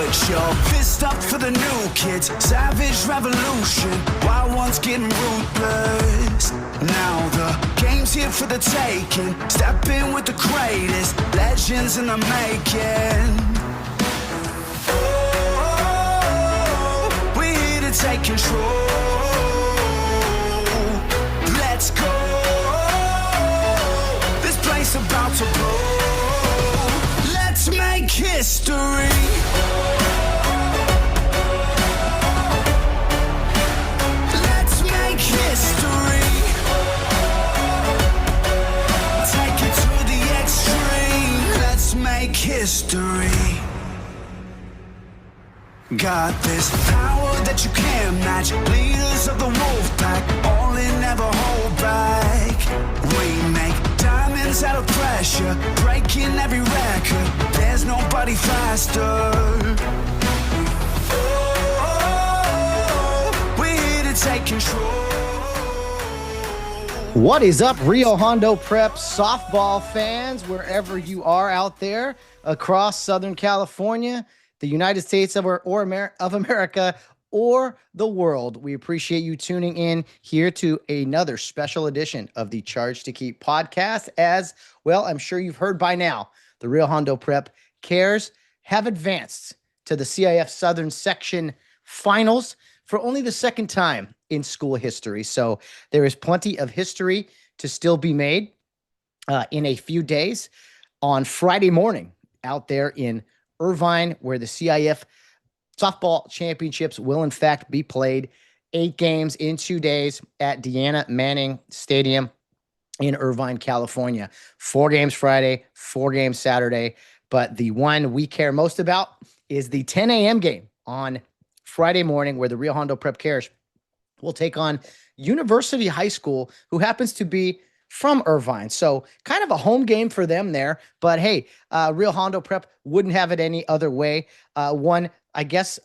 Put your fist up for the new kids. Savage revolution. Wild ones getting ruthless. Now the game's here for the taking. Step in with the greatest. Legends in the making. Oh, we're here to take control. Let's go. This place about to blow. Let's make history. Let's make history. Take it to the extreme. Let's make history. Got this power that you can't match. Leaders of the wolf pack, all in, never hold back. We make diamonds out of pressure, breaking every record. There's nobody faster. Oh, we're here to take control. What is up, Rio Hondo Prep softball fans, wherever you are out there across Southern California, the United States of America, or the world? We appreciate you tuning in here to another special edition of the Charge to Keep podcast. As well, I'm sure you've heard by now, the Rio Hondo Prep Kares have advanced to the CIF Southern Section Finals for only the second time in school history. So there is plenty of history to still be made in a few days. On Friday morning out there in Irvine, where the CIF softball championships will in fact be played. 8 games in 2 days at Deanna Manning Stadium in Irvine, California. 4 games Friday, 4 games Saturday. But the one we care most about is the 10 a.m. game on Friday morning, where the Rio Hondo Prep Kares will take on University High School, who happens to be from Irvine. So kind of a home game for them there. But hey, Rio Hondo Prep wouldn't have it any other way. One, I guess,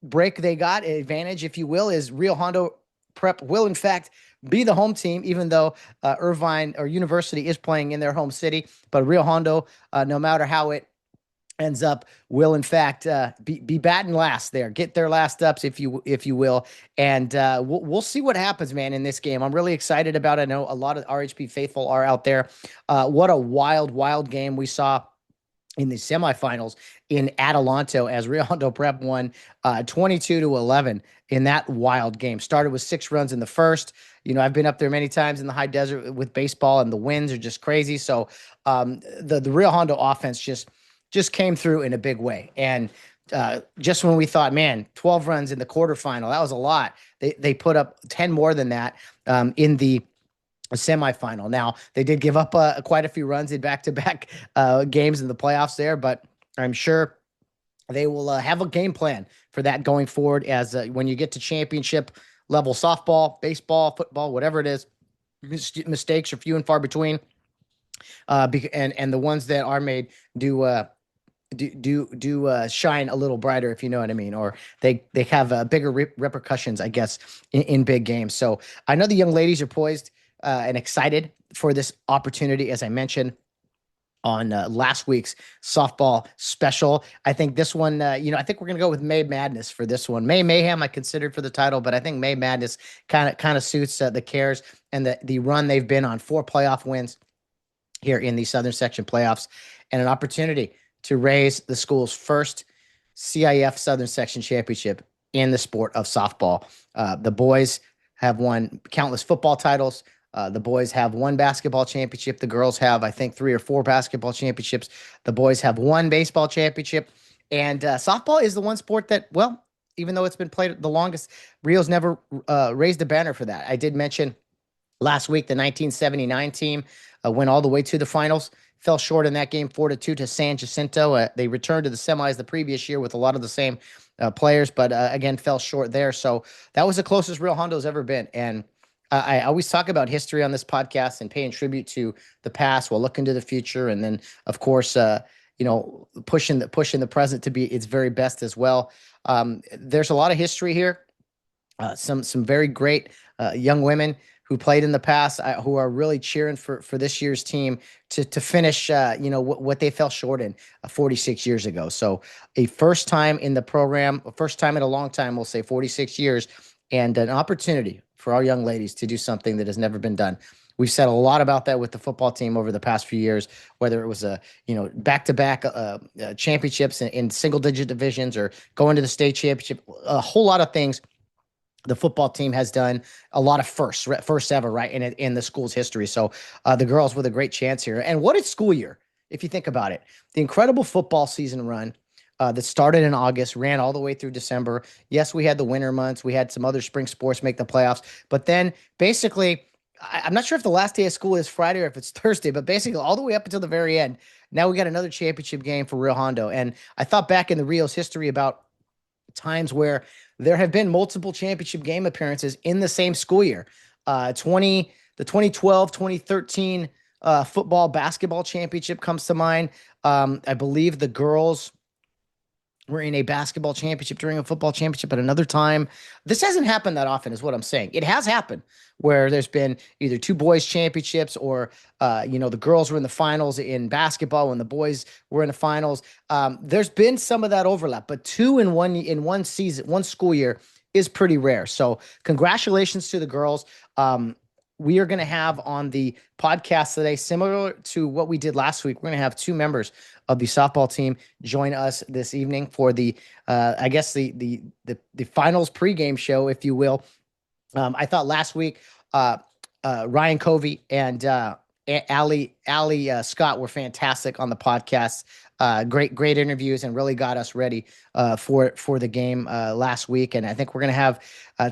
break they got, advantage, if you will, is Rio Hondo Prep will in fact be the home team, even though Irvine or University is playing in their home city. But Rio Hondo, no matter how it ends up, will in fact be batting last there, get their last ups, if you will, and we'll see what happens, man, in this game. I'm really excited about it. I know a lot of RHP faithful are out there. What a wild game we saw in the semifinals in Adelanto, as Rio Hondo Prep won 22-11 in that wild game. Started with 6 runs in the first. You know, I've been up there many times in the high desert with baseball, and the winds are just crazy. So the Rio Hondo offense just came through in a big way. And just when we thought, man, 12 runs in the quarterfinal, that was a lot. They put up 10 more than that in the semifinal. Now, they did give up quite a few runs in back-to-back games in the playoffs there, but I'm sure they will have a game plan for that going forward, as when you get to championship level softball, baseball, football, whatever it is, mistakes are few and far between. And the ones that are made do shine a little brighter, if you know what I mean, or they have bigger repercussions, I guess, in big games. So I know the young ladies are poised and excited for this opportunity, as I mentioned on last week's softball special. I think this one, I think we're going to go with May Madness for this one. May Mayhem I considered for the title, but I think May Madness kind of suits the Kares and the run they've been on. 4 playoff wins here in the Southern Section playoffs, and an opportunity to raise the school's first CIF Southern Section championship in the sport of softball. The boys have won countless football titles. The boys have 1 basketball championship. The girls have, I think, 3 or 4 basketball championships. The boys have 1 baseball championship. And softball is the one sport that, well, even though it's been played the longest, Rio's never raised a banner for that. I did mention last week the 1979 team went all the way to the finals. Fell short in that game 4-2 to San Jacinto. They returned to the semis the previous year with a lot of the same players, but again, fell short there. So that was the closest Rio Hondo's ever been. And I always talk about history on this podcast and paying tribute to the past while looking to the future. And then, of course, pushing the present to be its very best as well. There's a lot of history here. Some very great young women who played in the past, who are really cheering for this year's team to finish, what they fell short in 46 years ago. So a first time in the program, first time in a long time, we'll say 46 years, and an opportunity for our young ladies to do something that has never been done. We've said a lot about that with the football team over the past few years, whether it was back-to-back championships in single-digit divisions or going to the state championship, a whole lot of things. The football team has done a lot of first ever, right, in the school's history. So the girls with a great chance here. And what a school year, if you think about it. The incredible football season run that started in August, ran all the way through December. Yes, we had the winter months. We had some other spring sports make the playoffs. But then basically, I'm not sure if the last day of school is Friday or if it's Thursday, but basically all the way up until the very end, now we got another championship game for Rio Hondo. And I thought back in the Rio's history about times where there have been multiple championship game appearances in the same school year. The 2012, 2013 basketball championship comes to mind. I believe the girls were in a basketball championship during a football championship at another time. This hasn't happened that often, is what I'm saying. It has happened where there's been either two boys championships or, the girls were in the finals in basketball when the boys were in the finals. There's been some of that overlap, but two in one season, one school year is pretty rare. So congratulations to the girls. We are going to have on the podcast today, similar to what we did last week, we're going to have two members of the softball team join us this evening for the finals pregame show, if you will. I thought last week, Ryan Covey and Allie Scott were fantastic on the podcast. Great interviews, and really got us ready for the game last week. And I think we're going to have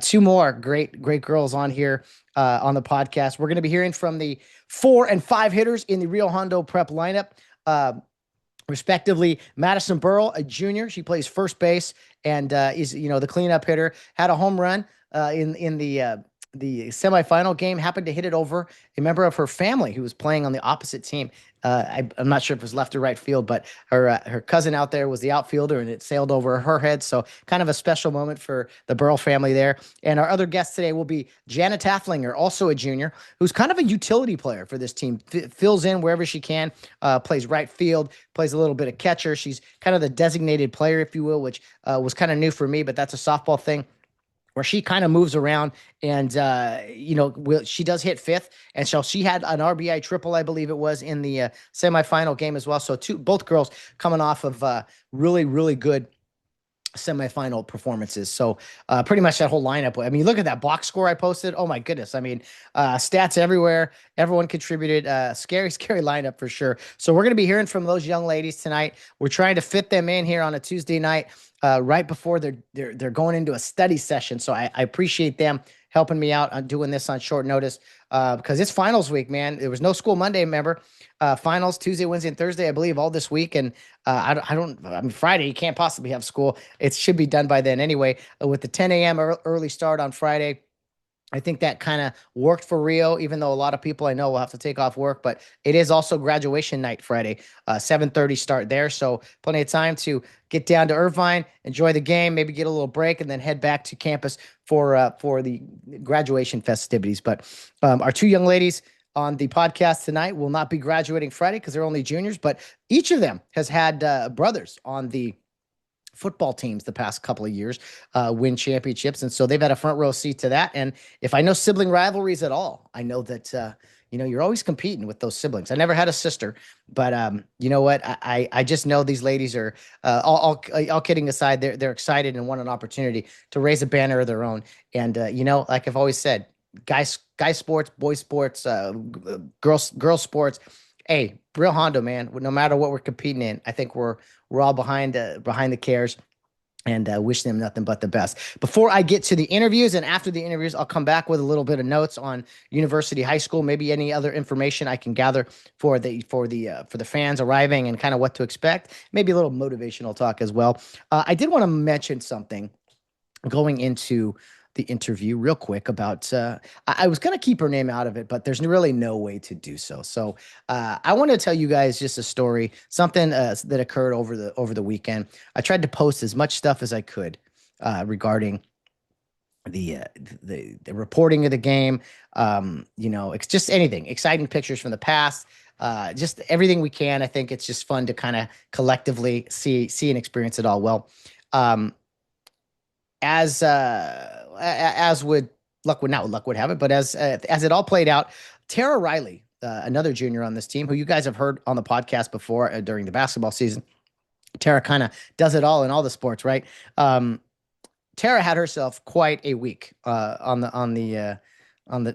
two more great girls on here on the podcast. We're going to be hearing from the 4 and 5 hitters in the Rio Hondo Prep lineup, respectively. Madison Burl, a junior, she plays first base and is the cleanup hitter. Had a home run in the semifinal game, happened to hit it over a member of her family who was playing on the opposite team. I'm not sure if it was left or right field, but her cousin out there was the outfielder, and it sailed over her head. So kind of a special moment for the Burl family there. And our other guest today will be Janna Taflinger, also a junior, who's kind of a utility player for this team. Fills in wherever she can, plays right field, plays a little bit of catcher. She's kind of the designated player, if you will, which was kind of new for me, but that's a softball thing, where she kind of moves around and, she does hit fifth. And so she had an RBI triple, I believe it was, in the semifinal game as well. So both girls coming off of really, really good semifinal performances. So pretty much that whole lineup. I mean, look at that box score I posted. Oh my goodness. I mean, stats everywhere. Everyone contributed. Scary lineup for sure. So we're going to be hearing from those young ladies tonight. We're trying to fit them in here on a Tuesday night, right before they're going into a study session. So I appreciate them helping me out on doing this on short notice, because it's finals week, man. There was no school Monday, remember? Finals Tuesday, Wednesday, and Thursday, I believe, all this week. And Friday, you can't possibly have school. It should be done by then anyway. With the 10 a.m. early start on Friday, I think that kind of worked for Rio, even though a lot of people I know will have to take off work. But it is also graduation night Friday, 7:30 start there. So plenty of time to get down to Irvine, enjoy the game, maybe get a little break, and then head back to campus for the graduation festivities. But our two young ladies on the podcast tonight will not be graduating Friday because they're only juniors, but each of them has had brothers on the football teams the past couple of years win championships. And so they've had a front row seat to that. And if I know sibling rivalries at all, I know that, you're always competing with those siblings. I never had a sister, but you know what? I just know these ladies are all kidding aside, they're excited and want an opportunity to raise a banner of their own. And, like I've always said, guys sports, boys sports, girls sports. Hey, Rio Hondo, man, no matter what we're competing in, I think we're all behind the Kares, and wish them nothing but the best. Before I get to the interviews, and after the interviews, I'll come back with a little bit of notes on University High School, maybe any other information I can gather for the fans arriving and kind of what to expect, maybe a little motivational talk as well. I did want to mention something going into the interview real quick about, I was going to keep her name out of it, but there's really no way to do so. So I want to tell you guys just a story, something that occurred over the weekend. I tried to post as much stuff as I could regarding the reporting of the game. It's just anything, exciting pictures from the past, just everything we can. I think it's just fun to kind of collectively see and experience it all. Well, um, as would luck would not luck would have it, but as it all played out, Tara Riley, another junior on this team, who you guys have heard on the podcast before during the basketball season. Tara kind of does it all in all the sports, right? Tara had herself quite a week on the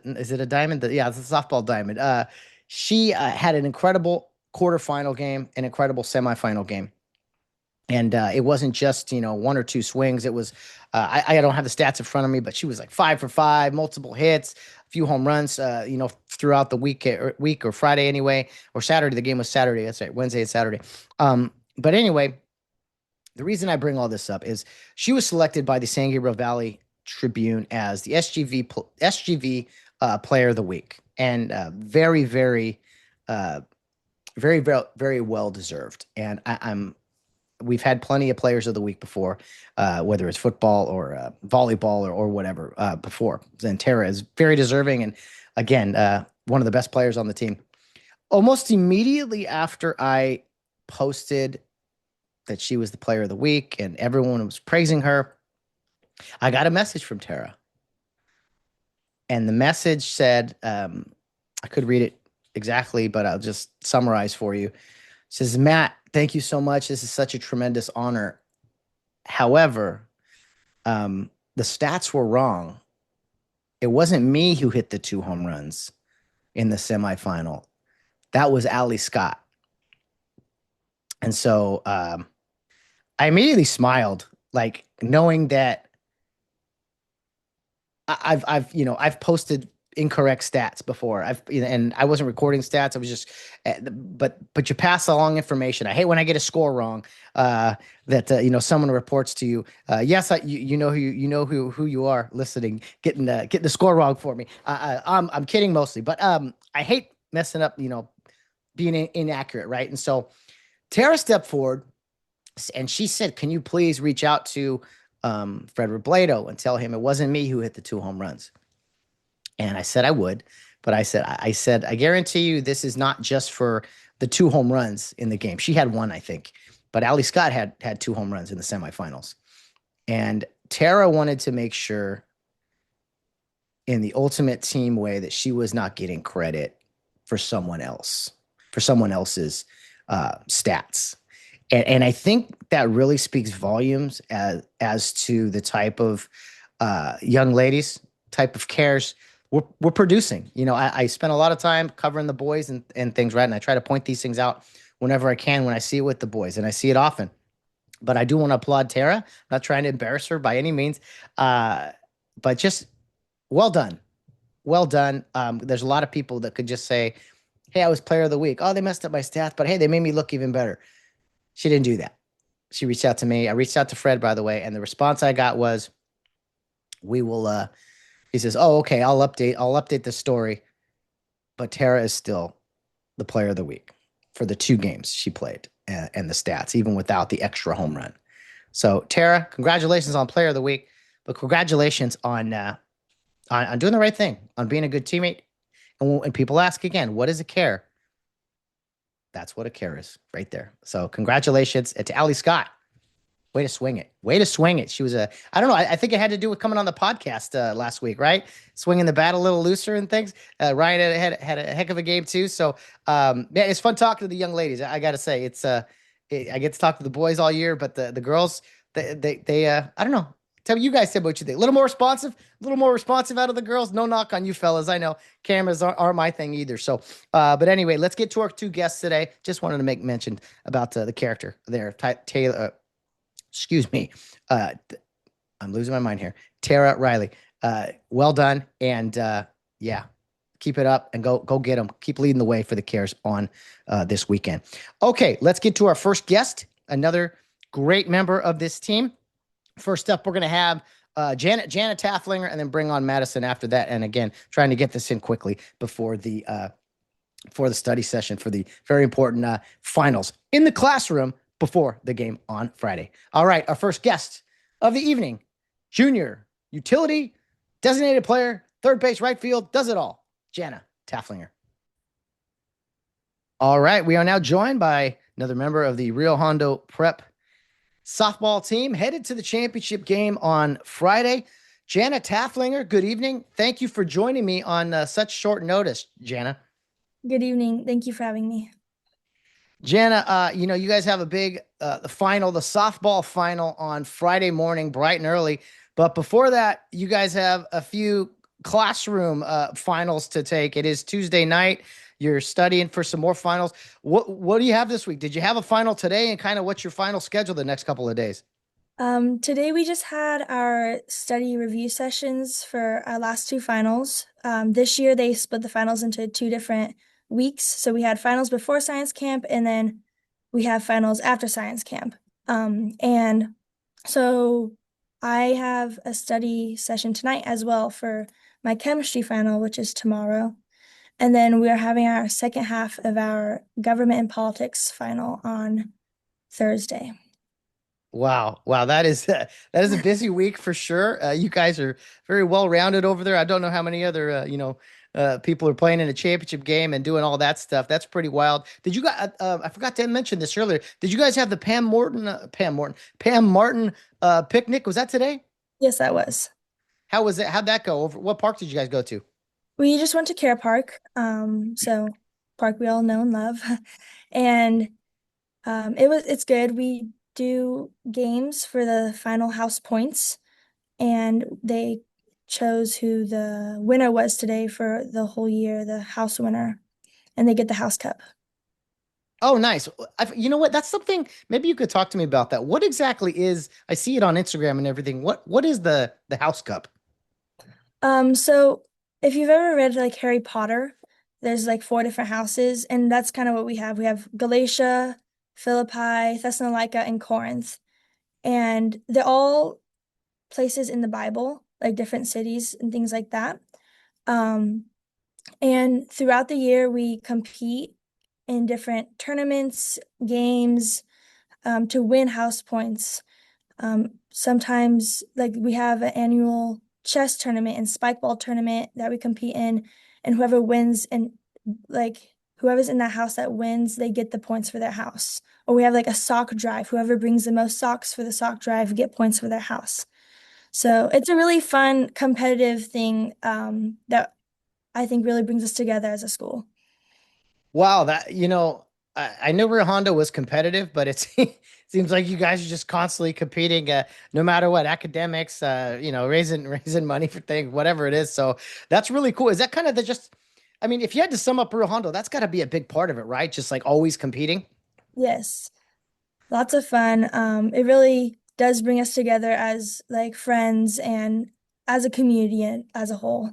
is it a diamond? Yeah, it's a softball diamond. She had an incredible quarterfinal game, an incredible semifinal game. And it wasn't just, one or two swings. It was, I don't have the stats in front of me, but she was like 5 for 5, multiple hits, a few home runs, throughout the week or Friday anyway, or Saturday. The game was Saturday. That's right, Wednesday and Saturday. But anyway, the reason I bring all this up is she was selected by the San Gabriel Valley Tribune as the SGV Player of the Week, and very, very, very, very, very well deserved. And we've had plenty of players of the week before, whether it's football or volleyball or whatever before. And Tara is very deserving, and again, one of the best players on the team. Almost immediately after I posted that she was the player of the week and everyone was praising her, I got a message from Tara. And the message said, I could read it exactly, but I'll just summarize for you. It says, Matt, thank you so much. This is such a tremendous honor. However, the stats were wrong. It wasn't me who hit the 2 home runs in the semifinal. That was Allie Scott. And so I immediately smiled, like knowing that I've posted incorrect stats before. And I wasn't recording stats. I was just, but you pass along information. I hate when I get a score wrong. That someone reports to you. Yes, you know who you are listening, getting the score wrong for me. I'm kidding mostly, but I hate messing up. Being inaccurate, right? And so Tara stepped forward, and she said, "Can you please reach out to Fred Robledo and tell him it wasn't me who hit the 2 home runs?" And I said I would, but I said, I guarantee you this is not just for the 2 home runs in the game. She had 1, I think, but Allie Scott had 2 home runs in the semifinals. And Tara wanted to make sure in the ultimate team way that she was not getting credit for someone else's stats. And I think that really speaks volumes as to the type of young ladies, type of cares we're producing. I spent a lot of time covering the boys and things, right? And I try to point these things out whenever I can when I see it with the boys, and I see it often. But I do want to applaud Tara. I'm not trying to embarrass her by any means, but just well done. Well done. There's a lot of people that could just say, hey, I was player of the week. Oh, they messed up my stats, but hey, they made me look even better. She didn't do that. She reached out to me. I reached out to Fred, by the way, and the response I got was, we will, he says, oh, okay, I'll update the story. But Tara is still the player of the week for the 2 games she played and the stats, even without the extra home run. So Tara, congratulations on player of the week, but congratulations on doing the right thing, on being a good teammate. And people ask again, what is a care? That's what a care is right there. So congratulations to Allie Scott. Way to swing it. Way to swing it. She was I don't know. I think it had to do with coming on the podcast last week, right? Swinging the bat a little looser and things. Ryan had a heck of a game too. So, it's fun talking to the young ladies. I got to say, I get to talk to the boys all year, but the girls, they I don't know. Tell me, you guys said what you think. A little more responsive out of the girls. No knock on you fellas. I know cameras aren't my thing either. So, but anyway, let's get to our 2 guests today. Just wanted to make mention about the character there. Taylor, excuse me. I'm losing my mind here. Tara Riley. Well done. And yeah, keep it up and go get them. Keep leading the way for the Cares on this weekend. Okay, let's get to our first guest, another great member of this team. First up, we're going to have Janna Taflinger, and then bring on Madison after that. And again, trying to get this in quickly before the study session for the very important finals in the classroom before the game on Friday. All right, our first guest of the evening, junior utility Designated player, third base, right field, does it all. Janna Taflinger. All right, we are now joined by another member of the Rio Hondo Prep softball team headed to the championship game on Friday. Janna Taflinger, good evening. Thank you for joining me on such short notice, Janna. Good evening. Thank you for having me. Janna, you guys have a big the final, the softball final on Friday morning, bright and early. But before that, you guys have a few classroom finals to take. It is Tuesday night. You're studying for some more finals. What do you have this week? Did you have a final today, and kind of what's your final schedule the next couple of days? Today we just had our study review sessions for our last two finals. This year they split the finals into two different weeks. So we had finals before science camp, and then we have finals after science camp. And so I have a study session tonight as well for my chemistry final, which is tomorrow. And then we are having our second half of our government and politics final on Thursday. Wow, that is a busy week for sure. You guys are very well rounded over there. I don't know how many other people are playing in a championship game and doing all that stuff. That's pretty wild. Did you guys? I forgot to mention this earlier. Did you guys have the Pam Martin picnic? Was that today? Yes, that was. How was it? How'd that go? Over what park did you guys go to? We just went to Kare Park, so park we all know and love, and it's good. We do games for the final house points, and they chose who the winner was today for the whole year, the house winner, and they get the house cup. Oh, nice. You know what? That's something. Maybe you could talk to me about that. What exactly is? I see it on Instagram and everything. What is the house cup? So if you've ever read like Harry Potter, there's like four different houses, and that's kind of what we have. We have Galatia, Philippi, Thessalonica, and Corinth. And they're all places in the Bible, like different cities and things like that. Um, and throughout the year, we compete in different tournaments, games, to win house points. Sometimes, like we have an annual chess tournament and spike ball tournament that we compete in, and whoever wins and like whoever's in that house that wins, they get the points for their house. Or we have like a sock drive. Whoever brings the most socks for the sock drive get points for their house. So it's a really fun, competitive thing that I think really brings us together as a school. Wow, I knew Rio Hondo was competitive, but it seems like you guys are just constantly competing, no matter what, academics, raising money for things, whatever it is. So that's really cool. Is that kind of I mean, if you had to sum up Rio Hondo, that's got to be a big part of it, right? Just like always competing. Yes, lots of fun. It really does bring us together as like friends and as a community and as a whole.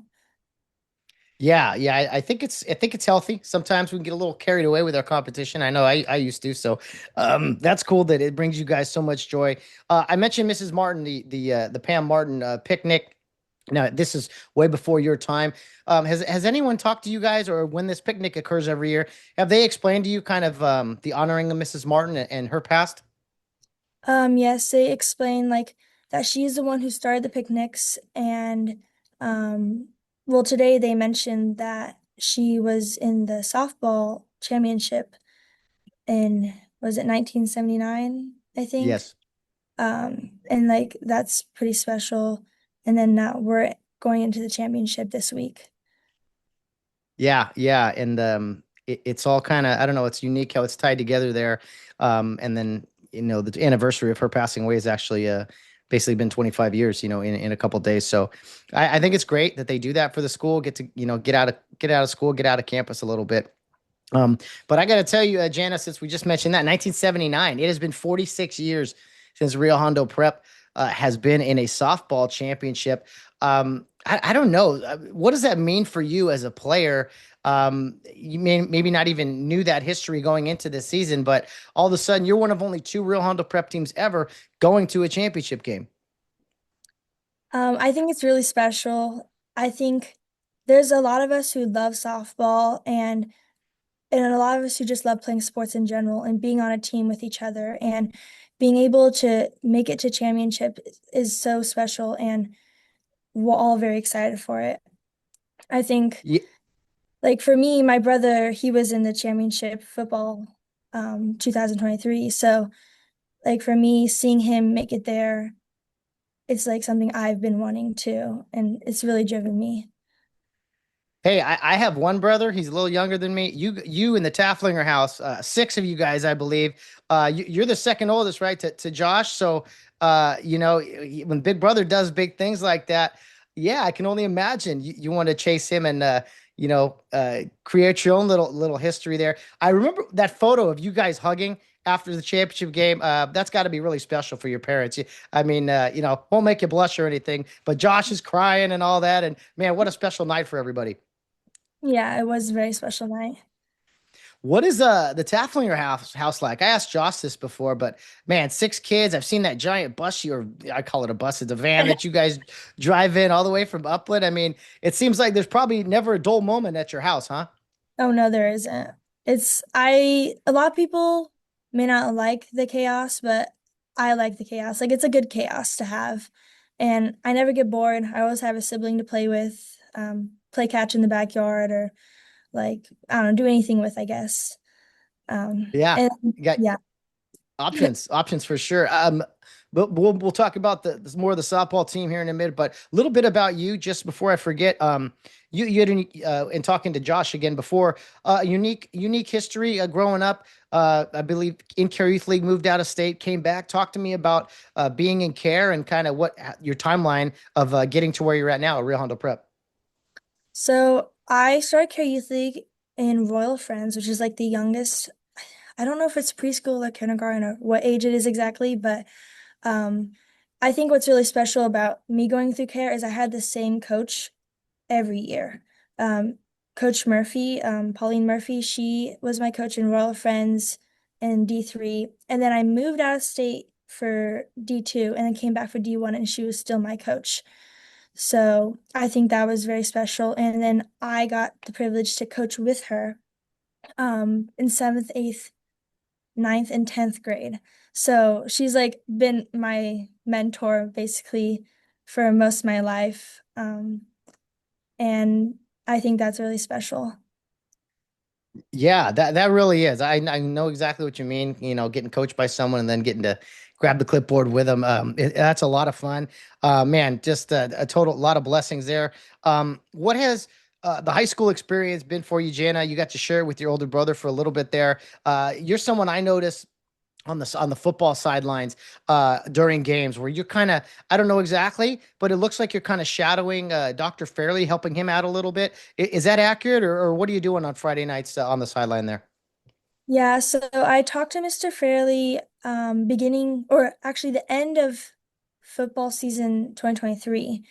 Yeah. I think it's healthy. Sometimes we can get a little carried away with our competition. I know I used to. So that's cool that it brings you guys so much joy. I mentioned Mrs. Martin, the Pam Martin picnic. Now, this is way before your time. Has anyone talked to you guys, or when this picnic occurs every year, have they explained to you kind of the honoring of Mrs. Martin and her past? Yes, they explain like that she's the one who started the picnics and well today they mentioned that she was in the softball championship in was it 1979, I think. Yes. And like that's pretty special. And then now we're going into the championship this week. Yeah, and it's all kind of I don't know. It's unique how it's tied together there. And then the anniversary of her passing away has actually basically been 25 years. In a couple days. So I think it's great that they do that for the school. Get to get out of school, get out of campus a little bit. Um, but I got to tell you, Jana, since we just mentioned that 1979, it has been 46 years since Rio Hondo Prep has been in a softball championship. I don't know. What does that mean for you as a player? You maybe not even knew that history going into this season, but all of a sudden you're one of only two Rio Hondo Prep teams ever going to a championship game. I think it's really special. I think there's a lot of us who love softball and a lot of us who just love playing sports in general and being on a team with each other and being able to make it to championship is so special. And we're all very excited for it. I think Yeah. like for me, my brother, he was in the championship football 2023. So like for me, seeing him make it there, it's like something I've been wanting to, and it's really driven me. Hey, I have one brother. He's a little younger than me. You in the Taflinger house, six of you guys, I believe. You're the second oldest, right, to Josh. So, when Big Brother does big things like that, yeah, I can only imagine you want to chase him and create your own little history there. I remember that photo of you guys hugging after the championship game. That's got to be really special for your parents. I mean, won't make you blush or anything, but Josh is crying and all that, and man, what a special night for everybody. Yeah, it was a very special night. What is the Taflinger house like? I asked Josh this before, but man, six kids. I've seen that giant bus or I call it a bus. It's a van that you guys drive in all the way from Upland. I mean, it seems like there's probably never a dull moment at your house, huh? Oh no, there isn't. A lot of people may not like the chaos, but I like the chaos. Like it's a good chaos to have. And I never get bored. I always have a sibling to play with, play catch in the backyard or like, I don't know, do anything with, I guess. Yeah, And you got yeah. options for sure. But we'll talk about the more of the softball team here in a minute. But a little bit about you, just before I forget. You had in talking to Josh again before, unique history growing up. I believe in Kare Youth League, moved out of state, came back. Talk to me about being in Kare and kind of what your timeline of getting to where you're at now at Rio Hondo Prep. So I started Care Youth League in Royal Friends, which is like the youngest. I don't know if it's preschool or kindergarten or what age it is exactly, but um, I think what's really special about me going through care is I had the same coach every year. Um, Coach Murphy, Pauline Murphy, she was my coach in Royal Friends in D3. And then I moved out of state for D2 and then came back for D1 and she was still my coach. So I think that was very special. And then I got the privilege to coach with her in seventh, eighth, ninth, and 10th grade. So she's like been my mentor basically for most of my life. And I think that's really special. Yeah, that really is. I know exactly what you mean. Getting coached by someone and then getting to grab the clipboard with them. That's a lot of fun. Man, just a total lot of blessings there. What has the high school experience been for you, Janna? You got to share it with your older brother for a little bit there. You're someone I noticed on the football sidelines during games where you're kind of, I don't know exactly, but it looks like you're kind of shadowing Dr. Fairley, helping him out a little bit. Is that accurate, or what are you doing on Friday nights on the sideline there? Yeah, so I talked to Mr. Fairley beginning or actually the end of football season 2023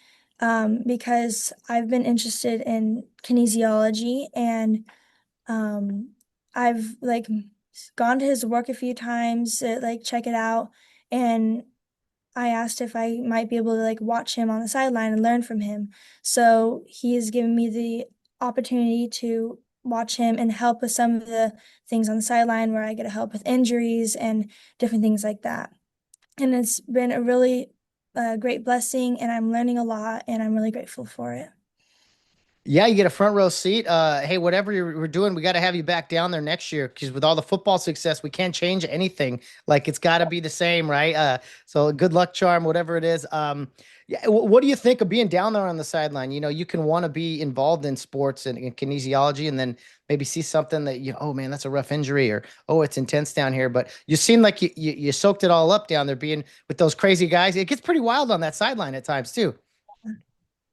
because I've been interested in kinesiology and um, I've like gone to his work a few times to like check it out and I asked if I might be able to like watch him on the sideline and learn from him. So he has given me the opportunity to watch him and help with some of the things on the sideline where I get to help with injuries and different things like that. And it's been a really great blessing, and I'm learning a lot, and I'm really grateful for it. Yeah, you get a front row seat. Hey, whatever we're doing, we got to have you back down there next year because with all the football success, we can't change anything. Like it's got to be the same, right? So good luck charm, whatever it is. Yeah, what do you think of being down there on the sideline? You can want to be involved in sports and kinesiology, and then maybe see something that oh man, that's a rough injury, or oh, it's intense down here. But you seem like you soaked it all up down there, being with those crazy guys. It gets pretty wild on that sideline at times too.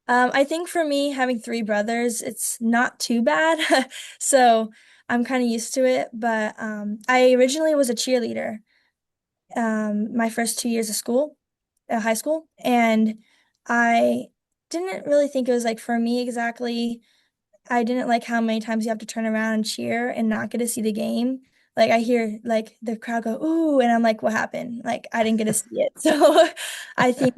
I think for me, having three brothers, it's not too bad. So I'm kind of used to it. But I originally was a cheerleader my first 2 years of school, high school, and I didn't really think it was like for me exactly. I didn't like how many times you have to turn around and cheer and not get to see the game. Like I hear like the crowd go, "Ooh," and I'm like, "What happened?" Like I didn't get to see it. So I think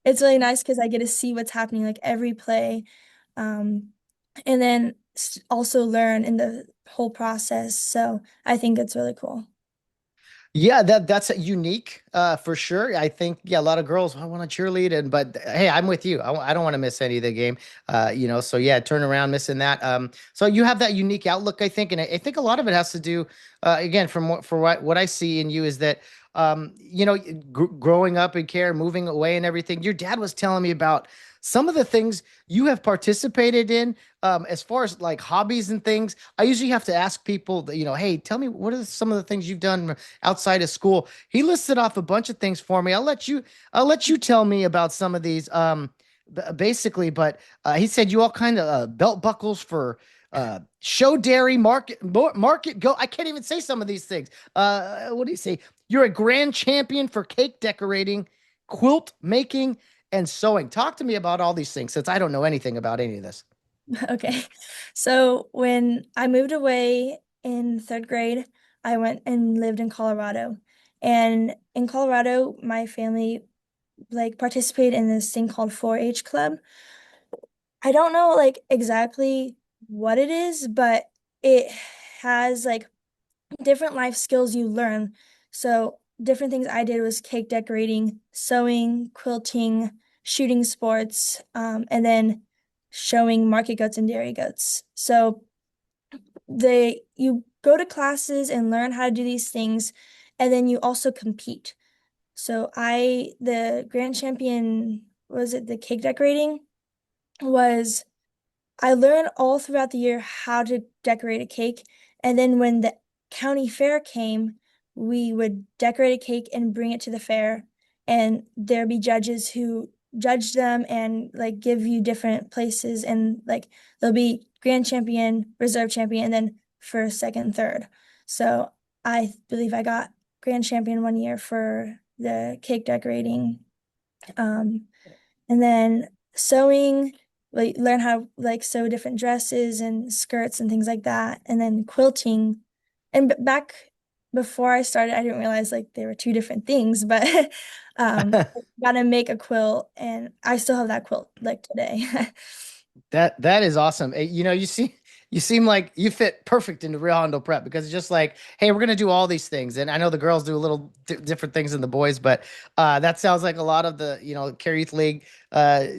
it's really nice because I get to see what's happening like every play. Um and then also learn in the whole process. So I think it's really cool. Yeah, that's unique for sure. I think yeah, a lot of girls I want to cheerlead and but hey, I'm with you. I don't want to miss any of the game. So yeah, turn around missing that. So you have that unique outlook, I think, and I think a lot of it has to do again from what I see in you is that growing up in care, moving away and everything. Your dad was telling me about some of the things you have participated in as far as like hobbies and things. I usually have to ask people that, hey, tell me what are some of the things you've done outside of school. He listed off a bunch of things for me. I'll let you tell me about some of these basically, but he said you all kind of belt buckles for show dairy market go. I can't even say some of these things. What do you say? You're a grand champion for cake decorating, quilt making, and sewing. Talk to me about all these things since I don't know anything about any of this. Okay. So when I moved away in third grade, I went and lived in Colorado. And in Colorado, my family like participated in this thing called 4-H club. I don't know like exactly what it is, but it has like different life skills you learn. So different things I did was cake decorating, sewing, quilting, shooting sports, and then showing market goats and dairy goats. So you go to classes and learn how to do these things, and then you also compete. So the grand champion, was it the cake decorating? Was I learned all throughout the year how to decorate a cake. And then when the county fair came, we would decorate a cake and bring it to the fair. And there'd be judges who judge them and like give you different places. And like there'll be grand champion, reserve champion, and then first, second, third. So I believe I got grand champion one year for the cake decorating. Um, and then sewing, like learn how to like sew different dresses and skirts and things like that. And then quilting. And back before I started, I didn't realize like they were two different things, but got to make a quilt and I still have that quilt like today. That is awesome. You seem like you fit perfect into Rio Hondo Prep because it's just like, hey, we're gonna do all these things, and I know the girls do a little different things than the boys, but that sounds like a lot of the Care Youth League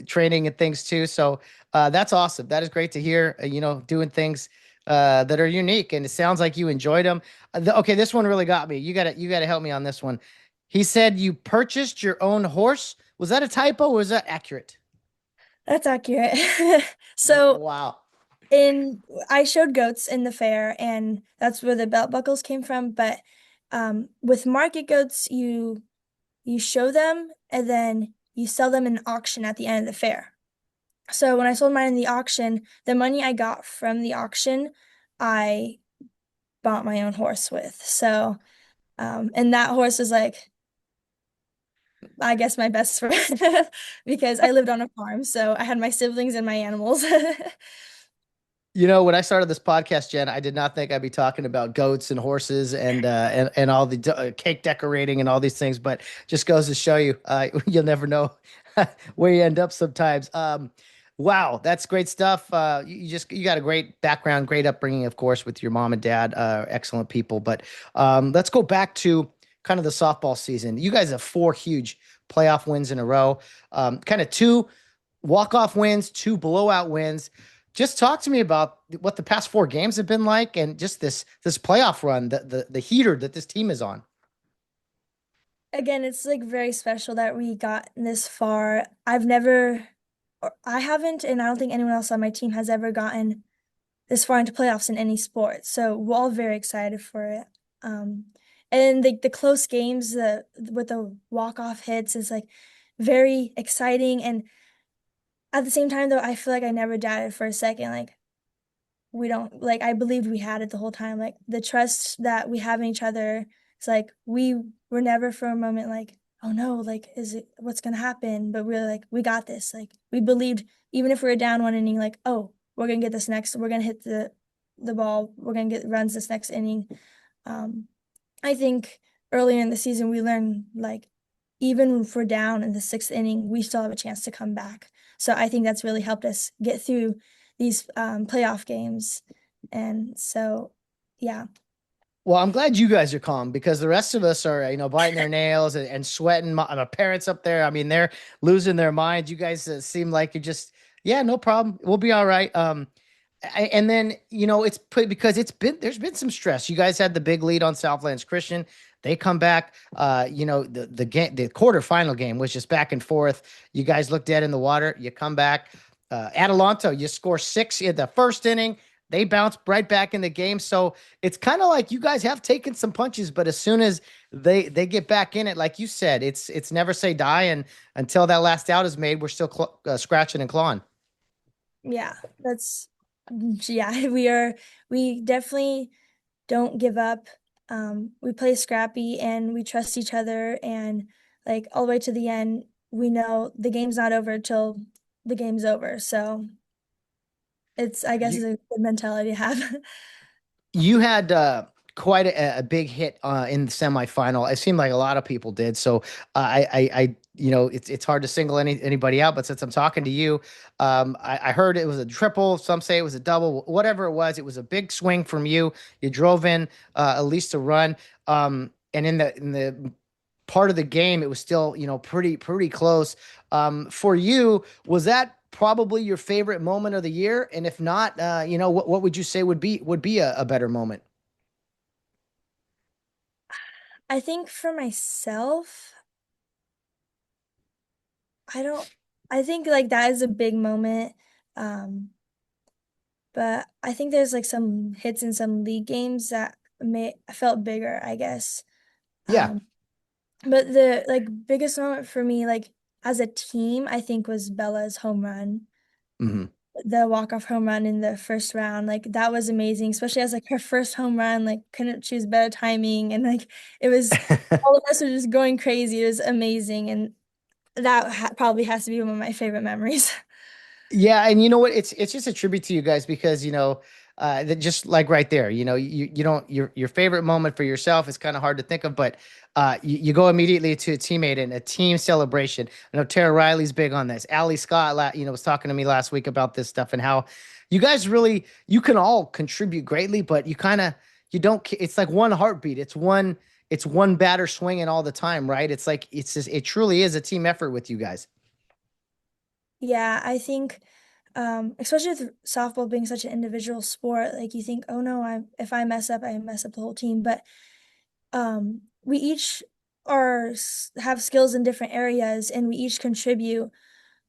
training and things too. So that's awesome. That is great to hear. Doing things that are unique, and it sounds like you enjoyed them. Okay, this one really got me. You gotta help me on this one. He said you purchased your own horse. Was that a typo or was that accurate? That's accurate. So Wow. in I showed goats in the fair, and that's where the belt buckles came from. But with market goats, you show them and then you sell them in auction at the end of the fair. So when I sold mine in the auction, the money I got from the auction, I bought my own horse with. So and that horse was like, I guess my best friend because I lived on a farm, so I had my siblings and my animals. When I started this podcast, Jen, I did not think I'd be talking about goats and horses and all the cake decorating and all these things, but just goes to show you, you'll never know where you end up sometimes. Wow, that's great stuff. You got a great background, great upbringing, of course, with your mom and dad, excellent people. But let's go back to kind of the softball season. You guys have four huge playoff wins in a row, kind of two walk-off wins, two blowout wins. Just talk to me about what the past four games have been like and just this playoff run, the heater that this team is on. Again, it's like very special that we got this far. I haven't, and I don't think anyone else on my team has ever gotten this far into playoffs in any sport. So we're all very excited for it. Um, and the close games, with the walk-off hits is like very exciting. And at the same time, though, I feel like I never doubted for a second. Like we don't like I believed we had it the whole time. Like the trust that we have in each other. It's like we were never for a moment like, oh no, like is it what's gonna happen? But we're like, we got this. Like we believed even if we were down one inning, like, oh, we're gonna get this next, we're gonna hit the ball, we're gonna get runs this next inning. Um, I think earlier in the season we learned like even if we're down in the sixth inning, we still have a chance to come back. So I think that's really helped us get through these playoff games. And so, yeah. Well, I'm glad you guys are calm because the rest of us are, biting their nails and sweating. My parents up there, I mean, they're losing their minds. You guys seem like you're just, yeah, no problem. We'll be all right. And then, it's put because there's been some stress. You guys had the big lead on Southlands Christian. They come back. The game, the quarterfinal game was just back and forth. You guys look dead in the water. You come back. Adelanto, you score six in the first inning. They bounce right back in the game. So it's kind of like you guys have taken some punches, but as soon as they get back in it, like you said, it's never say die, and until that last out is made, we're still scratching and clawing. Yeah, that's yeah, we definitely don't give up. We play scrappy and we trust each other and like all the way to the end, we know the game's not over till the game's over. So it's I guess You it's a good mentality to have. you had quite a big hit in the semifinal. It seemed like a lot of people did. So it's hard to single anybody out. But since I'm talking to you, I heard it was a triple. Some say it was a double. Whatever it was a big swing from you. You drove in at least a run. And in the part of the game, it was still pretty close. For you, was that probably your favorite moment of the year? And if not, what would you say would be a better moment? I think for myself, I don't I think like that is a big moment. Um, but I think there's like some hits in some league games that may felt bigger, I guess. Yeah. Um, but the like biggest moment for me, like as a team, I think was Bella's home run. Hmm. The walk-off home run in the first round, like that was amazing, especially as like her first home run, like couldn't choose better timing and like it was all of us were just going crazy. It was amazing and that ha probably has to be one of my favorite memories. Yeah, and you know what? It's just a tribute to you guys because that just like right there, you don't your favorite moment for yourself is kind of hard to think of, but you go immediately to a teammate and a team celebration. I know Tara Riley's big on this. Allie Scott, was talking to me last week about this stuff and how you guys really you can all contribute greatly, but you don't. It's like one heartbeat. It's one batter swinging all the time, right? It's like it truly is a team effort with you guys. Yeah, I think especially with softball being such an individual sport, like you think, oh no, if I mess up, I mess up the whole team. But we each have skills in different areas and we each contribute,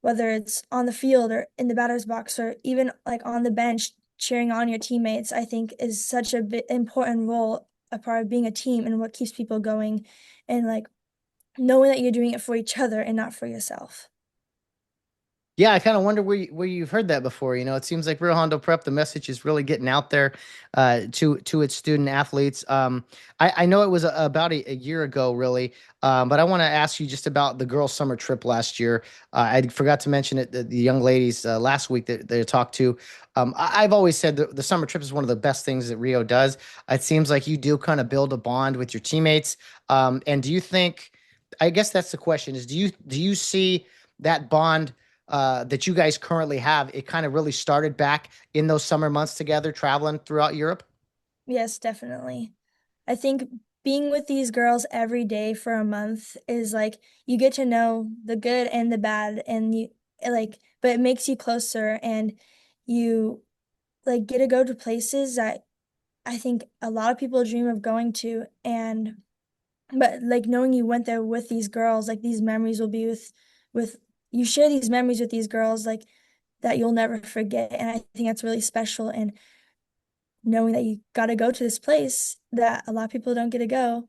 whether it's on the field or in the batter's box or even like on the bench cheering on your teammates, I think is such a important role, a part of being a team and what keeps people going and like knowing that you're doing it for each other and not for yourself. Yeah, I kind of wonder where you've heard that before. It seems like Rio Hondo Prep, the message is really getting out there to its student athletes. I know it was about a year ago, really, but I want to ask you just about the girls' summer trip last year. I forgot to mention it, the young ladies last week that they talked to. I've always said the summer trip is one of the best things that Rio does. It seems like you do kind of build a bond with your teammates. And do you think? I guess that's the question: is do you see that bond? That you guys currently have, it kind of really started back in those summer months together, traveling throughout Europe. Yes, definitely. I think being with these girls every day for a month is like you get to know the good and the bad and you like but it makes you closer and you like get to go to places that I think a lot of people dream of going to and but like knowing you went there with these girls, like these memories will be with you share these memories with these girls like that you'll never forget and I think that's really special and knowing that you got to go to this place that a lot of people don't get to go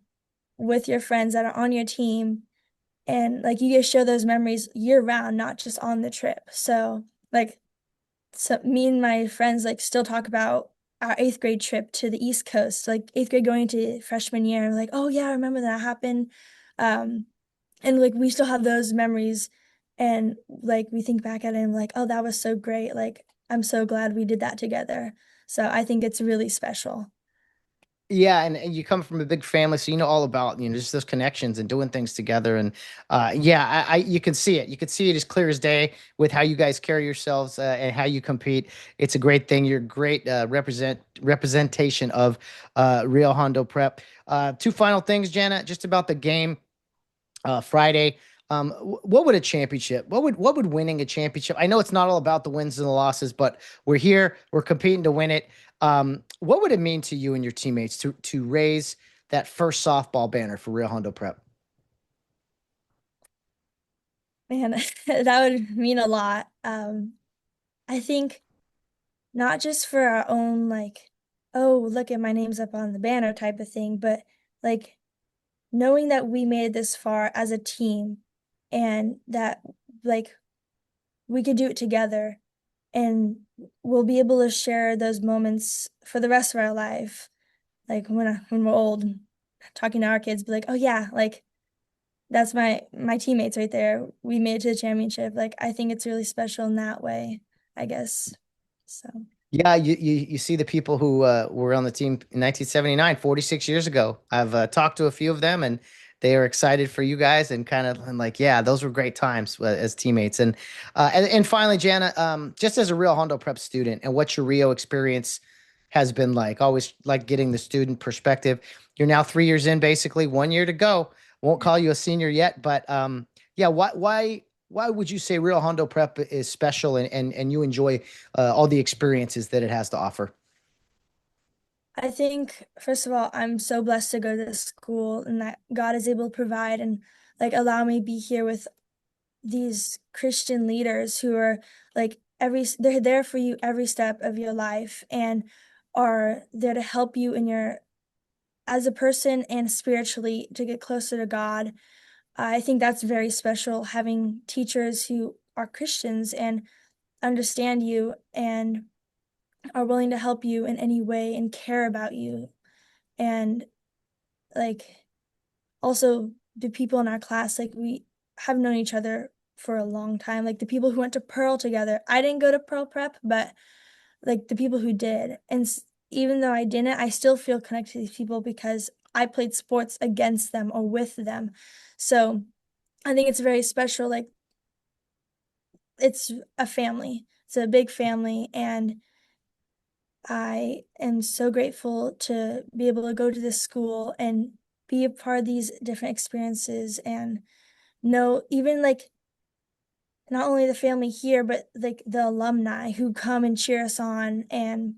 with your friends that are on your team and like you get to share those memories year round, not just on the trip. So like so me and my friends like still talk about our eighth grade trip to the East Coast, like eighth grade going into freshman year, like, oh yeah, I remember that happened. Um, and like we still have those memories and like we think back at it and like, oh, that was so great. Like I'm so glad we did that together. So I think it's really special. Yeah, and you come from a big family, so you know all about, just those connections and doing things together. And yeah, you can see it. You can see it as clear as day with how you guys carry yourselves and how you compete. It's a great thing. You're a great representation of Rio Hondo Prep. Two final things, Janna, just about the game Friday. What would a championship? What would winning a championship? I know it's not all about the wins and the losses, but we're here. We're competing to win it. What would it mean to you and your teammates to raise that first softball banner for Rio Hondo Prep? Man, that would mean a lot. I think not just for our own like, oh, look at my name's up on the banner type of thing, but like knowing that we made it this far as a team and that like we could do it together and we'll be able to share those moments for the rest of our life. Like when we're old, talking to our kids, be like, oh yeah, like that's my teammates right there. We made it to the championship. Like I think it's really special in that way, I guess. So Yeah, you see the people who were on the team in 1979, 46 years ago. I've talked to a few of them, and they are excited for you guys, and kind of and like, yeah, those were great times as teammates. And finally, Janna, just as a Rio Hondo Prep student, and what your Rio experience has been like, always like getting the student perspective. You're now 3 years in, basically 1 year to go. Won't call you a senior yet, but yeah, why would you say Rio Hondo Prep is special and you enjoy all the experiences that it has to offer? I think, first of all, I'm so blessed to go to this school and that God is able to provide and like allow me to be here with these Christian leaders who are like they're there for you every step of your life and are there to help you in your as a person and spiritually to get closer to God. I think that's very special having teachers who are Christians and understand you and are willing to help you in any way and care about you. And like also the people in our class, like we have known each other for a long time. Like the people who went to Pearl together. I didn't go to Pearl Prep, but like the people who did. And even though I didn't, I still feel connected to these people because I played sports against them or with them. So I think it's very special. Like it's a family. It's a big family and I am so grateful to be able to go to this school and be a part of these different experiences and know even like not only the family here, but like the alumni who come and cheer us on and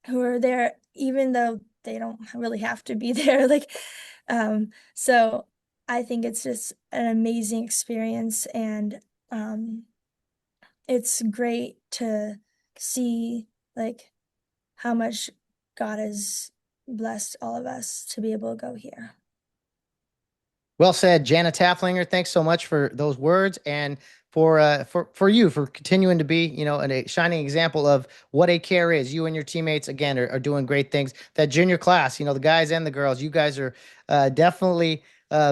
who are there even though they don't really have to be there. So I think it's just an amazing experience and um it's great to see like how much God has blessed all of us to be able to go here. Well said, Janna Taflinger. Thanks so much for those words and for you for continuing to be, a shining example of what a care is. You and your teammates again are doing great things. That junior class, the guys and the girls, you guys are definitely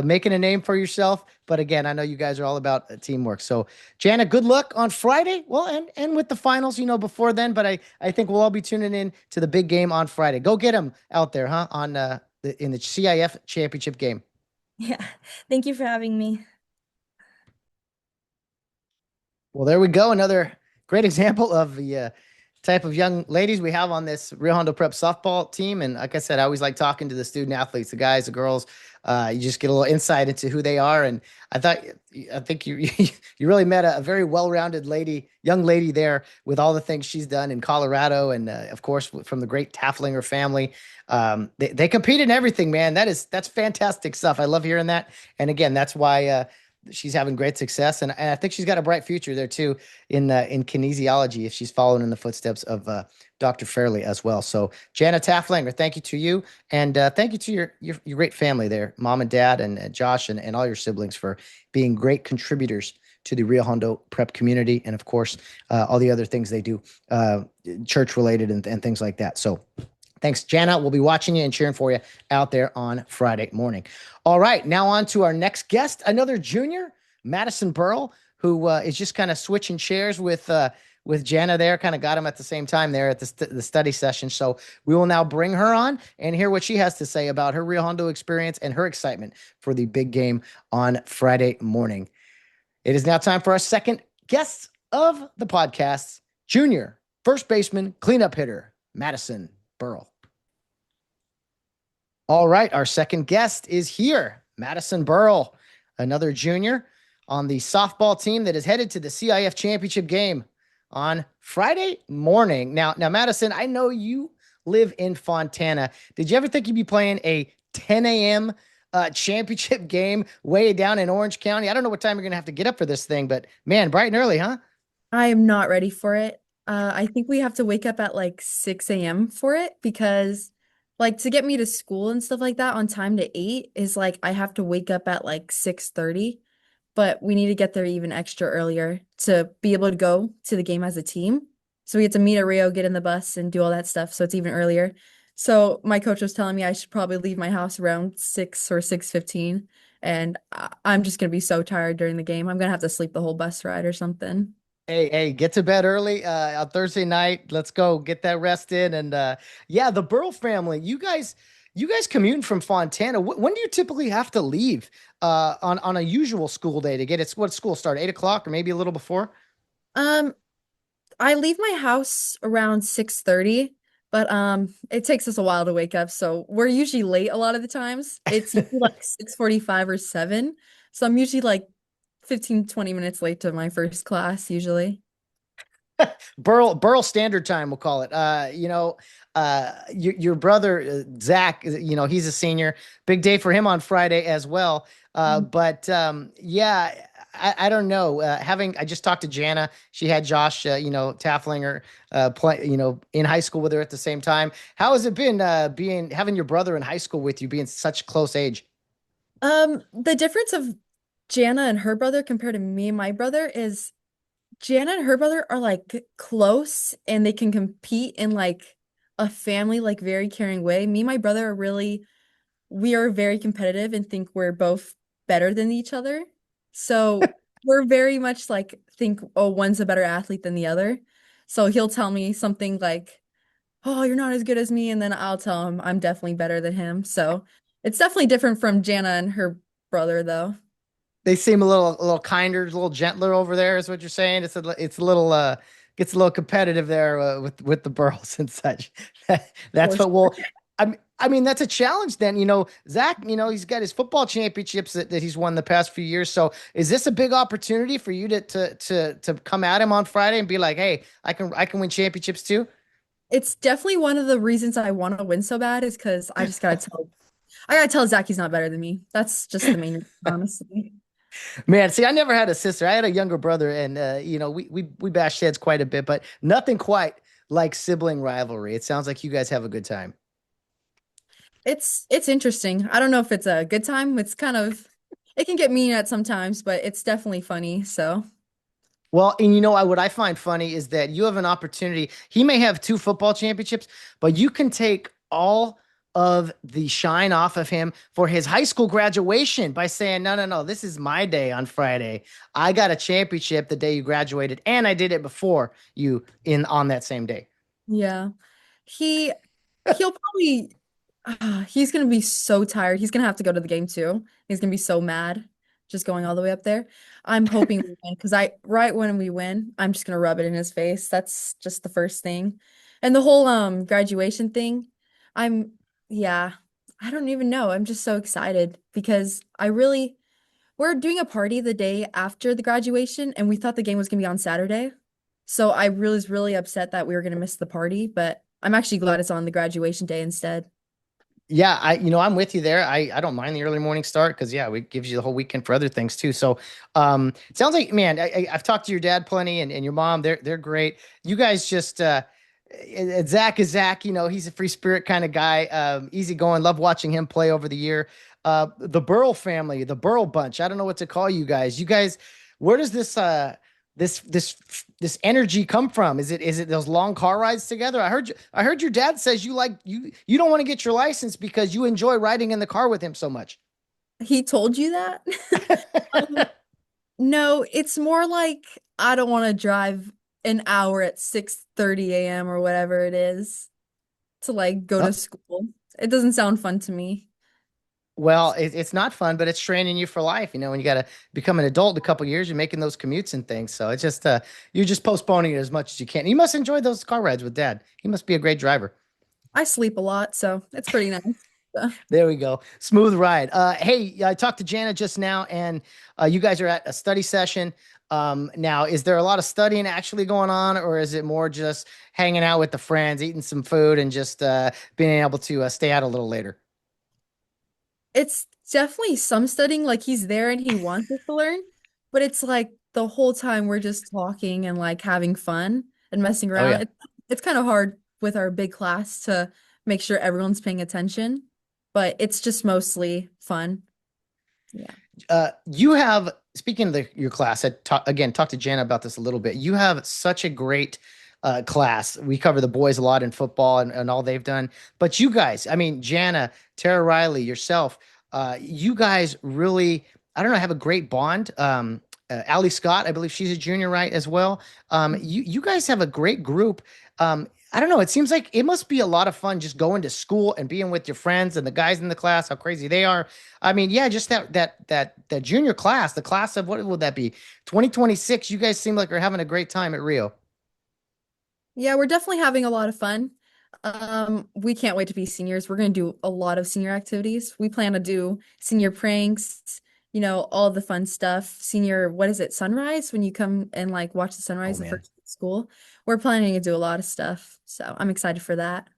making a name for yourself. But again, I know you guys are all about teamwork. So, Janna, good luck on Friday. Well, and with the finals, before then. But I think we'll all be tuning in to the big game on Friday. Go get them out there, huh? In the CIF championship game. Yeah. Thank you for having me. Well, there we go. Another great example of the type of young ladies we have on this Rio Hondo Prep softball team. And like I said, I always like talking to the student athletes, the guys, the girls. You just get a little insight into who they are. And I think you you really met a very well-rounded young lady there with all the things she's done in Colorado, and of course from the great Taflinger family. They compete in everything, man. That's fantastic stuff. I love hearing that. And again, that's why. She's having great success, and I think she's got a bright future there too in kinesiology if she's following in the footsteps of Dr. Fairley as well. So, Janna Taflinger, thank you to you, and thank you to your great family there, mom and dad, and Josh, and all your siblings for being great contributors to the Rio Hondo Prep community, and of course, all the other things they do, church related and things like that. So. Thanks, Janna. We'll be watching you and cheering for you out there on Friday morning. All right, now on to our next guest, another junior, Madison Burl, who is just kind of switching chairs with Janna there. Kind of got them at the same time there at the study session. So we will now bring her on and hear what she has to say about her Rio Hondo experience and her excitement for the big game on Friday morning. It is now time for our second guest of the podcast, junior first baseman, cleanup hitter, Madison Burl. All right, our second guest is here, Madison Burl, another junior on the softball team that is headed to the CIF championship game on Friday morning. Now, Madison, I know you live in Fontana. Did you ever think you'd be playing a 10 a.m. Championship game way down in Orange County? I don't know what time you're going to have to get up for this thing, but man, bright and early, huh? I am not ready for it. I think we have to wake up at like 6 a.m. for it because like to get me to school and stuff like that on time to 8 is like I have to wake up at like 6:30, but we need to get there even extra earlier to be able to go to the game as a team. So we get to meet at Rio, get in the bus and do all that stuff. So it's even earlier. So my coach was telling me I should probably leave my house around 6 or 6:15, and I'm just gonna be so tired during the game. I'm gonna have to sleep the whole bus ride or something. Hey, get to bed early on Thursday night. Let's go get that rest in. And yeah, the Burl family, you guys commute from Fontana. When do you typically have to leave on a usual school day to get it? What school start? 8 o'clock or maybe a little before? Um, I leave my house around 6:30, but it takes us a while to wake up, so we're usually late a lot of the times. It's usually like 6:45 or 7. So I'm usually like 15, 20 minutes late to my first class usually. Burl Standard Time, we'll call it. Your brother Zach, he's a senior. Big day for him on Friday as well. But yeah, I don't know. I just talked to Janna. She had Josh, Taflinger, play, in high school with her at the same time. How has it been having your brother in high school with you, being such close age? The difference of Janna and her brother compared to me and my brother is Janna and her brother are like close and they can compete in like a family, like very caring way. Me and my brother are really, we are very competitive and think we're both better than each other. So we're very much like think, oh, one's a better athlete than the other. So he'll tell me something like, oh, you're not as good as me. And then I'll tell him I'm definitely better than him. So it's definitely different from Janna and her brother, though. They seem a little kinder, a little gentler over there, is what you're saying. It's a little gets a little competitive there with the Burls and such. That's For what sure. I mean that's a challenge then. Zach, he's got his football championships that he's won the past few years. So is this a big opportunity for you to come at him on Friday and be like, hey, I can win championships too? It's definitely one of the reasons I want to win so bad is because I gotta tell Zach he's not better than me. That's just the main reason, honestly. Man, see, I never had a sister. I had a younger brother, and we bashed heads quite a bit, but nothing quite like sibling rivalry. It sounds like you guys have a good time. It's interesting. I don't know if it's a good time. It's kind of it can get mean at sometimes, but it's definitely funny. So Well, and what I find funny is that you have an opportunity. He may have two football championships, but you can take all of the shine off of him for his high school graduation by saying, no, no, no, this is my day on Friday. I got a championship the day you graduated, and I did it before you in on that same day. yeah. He he'll probably he's gonna be so tired. He's gonna have to go to the game too. He's gonna be so mad just going all the way up there. I'm hoping we win because I right when we win, I'm just gonna rub it in his face. That's just the first thing. And the whole graduation thing, I'm yeah, I don't even know. I'm just so excited because we're doing a party the day after the graduation and we thought the game was gonna be on Saturday. So I really was really upset that we were gonna miss the party, but I'm actually glad it's on the graduation day instead. Yeah, I'm with you there. I don't mind the early morning start because yeah, it gives you the whole weekend for other things too. So, it sounds like, man, I've talked to your dad plenty and your mom. They're great. You guys just Zach is Zach. He's a free spirit kind of guy. Easy going. Love watching him play over the year. The Burl family, the Burl bunch. I don't know what to call you guys. You guys, where does this energy come from? Is it those long car rides together? I heard your dad says you don't want to get your license because you enjoy riding in the car with him so much. He told you that? Um, no, it's more like I don't want to drive an hour at 6:30 a.m. or whatever it is to like go to school. It doesn't sound fun to me. Well, it's not fun, but it's training you for life. When you got to become an adult in a couple years, you're making those commutes and things. So it's just you're just postponing it as much as you can. You must enjoy those car rides with Dad. He must be a great driver. I sleep a lot, so it's pretty nice. So, There we go. Smooth ride. Hey, I talked to Janna just now, and you guys are at a study session. Now, is there a lot of studying actually going on, or is it more just hanging out with the friends, eating some food, and just being able to stay out a little later? it's definitely some studying, like he's there and he wants us to learn, but it's like the whole time we're just talking and like having fun and messing Oh around. yeah. It's kind of hard with our big class to make sure everyone's paying attention, but it's just mostly fun. Yeah. You have, speaking of your class, again talked to Jana about this a little bit. You have such a great class. We cover the boys a lot in football and all they've done, but you guys, I mean, Jana, Tara Riley, yourself, you guys really, I don't know, have a great bond. Allie Scott, I believe she's a junior, right, as well. You guys have a great group. I don't know. It seems like it must be a lot of fun just going to school and being with your friends and the guys in the class, how crazy they are. I mean, yeah, just that junior class, the class of what would that be? 2026. You guys seem like you're having a great time at Rio. Yeah, we're definitely having a lot of fun. We can't wait to be seniors. We're going to do a lot of senior activities. We plan to do senior pranks, all the fun stuff. Senior, what is it, sunrise? When you come and like watch the Oh sunrise the man. first day of school. We're planning to do a lot of stuff. So I'm excited for that.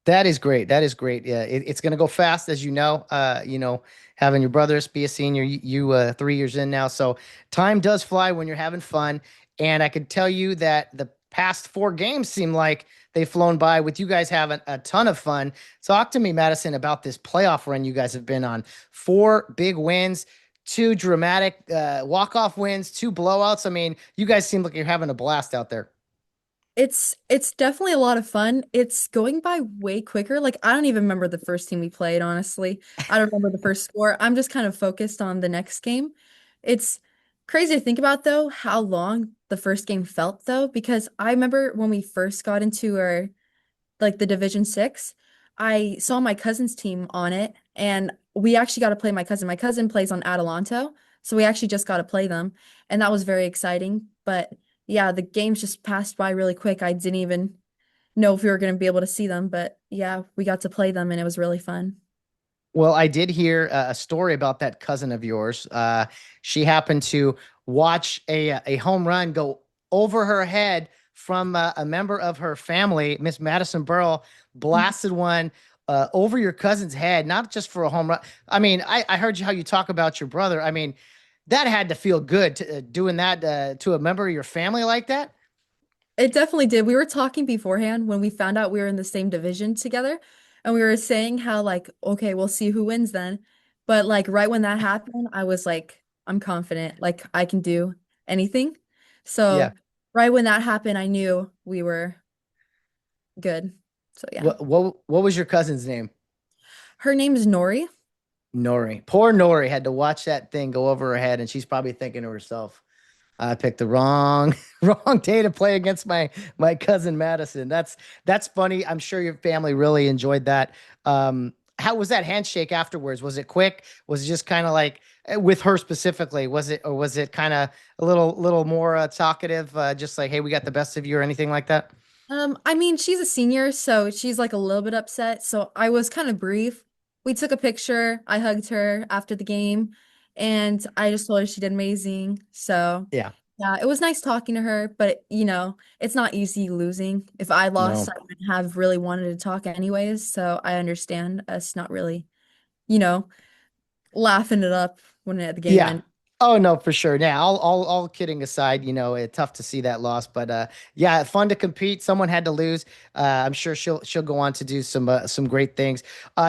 That is great. That is great. Yeah, it's going to go fast, as you know. Having your brothers be a senior, you 3 years in now, so time does fly when you're having fun. And I could tell you that the past four games seem like they've flown by with you guys having a ton of fun. Talk to me, Madison, about this playoff run you guys have been on. Four big wins, two dramatic walk-off wins, two blowouts. I mean, you guys seem like you're having a blast out there. It's definitely a lot of fun. It's going by way quicker. Like I don't even remember the first team we played, honestly. I don't remember the first score. I'm just kind of focused on the next game. It's crazy to think about though, how long the first game felt though, because I remember when we first got into our like the Division 6, I saw my cousin's team on it and we actually got to play my cousin. My cousin plays on Atalanto, so we actually just got to play them and that was very exciting. But yeah, the games just passed by really quick. I didn't even know if we were going to be able to see them, but yeah, we got to play them and it was really fun. Well, I did hear a story about that cousin of yours. She happened to watch a home run go over her head from a member of her family, Miss Madison Burl, blasted one over your cousin's head, not just for a home run. I mean, I heard how you talk about your brother. I mean, that had to feel good doing that to a member of your family like that. It definitely did. We were talking beforehand when we found out we were in the same division together, and we were saying how like, okay, we'll see who wins then. But like right when that happened, I was like, I'm confident, like I can do anything. Yeah. So right when that happened, I knew we were good. So yeah. What was your cousin's name? Her name is Nori. Nori. Poor Nori had to watch that thing go over her head, and she's probably thinking to herself, I picked the wrong wrong day to play against my cousin Madison. That's funny. I'm sure your family really enjoyed that. How was that handshake afterwards? Was it quick? Was it just kind of like with her specifically? Was it kind of a little more talkative? Just like, hey, we got the best of you, or anything like that? I mean, she's a senior, so she's like a little bit upset. So I was kind of brief. We took a picture. I hugged her after the game, and I just told her she did amazing. So Yeah. yeah, it was nice talking to her, but it's not easy losing. If I lost, No. I would have really wanted to talk anyways. So I understand us not really, you know, laughing it up when the game Yeah. ended. Oh no, for sure. Now, all kidding aside, it's tough to see that loss, but yeah, fun to compete. Someone had to lose. I'm sure she'll go on to do some great things.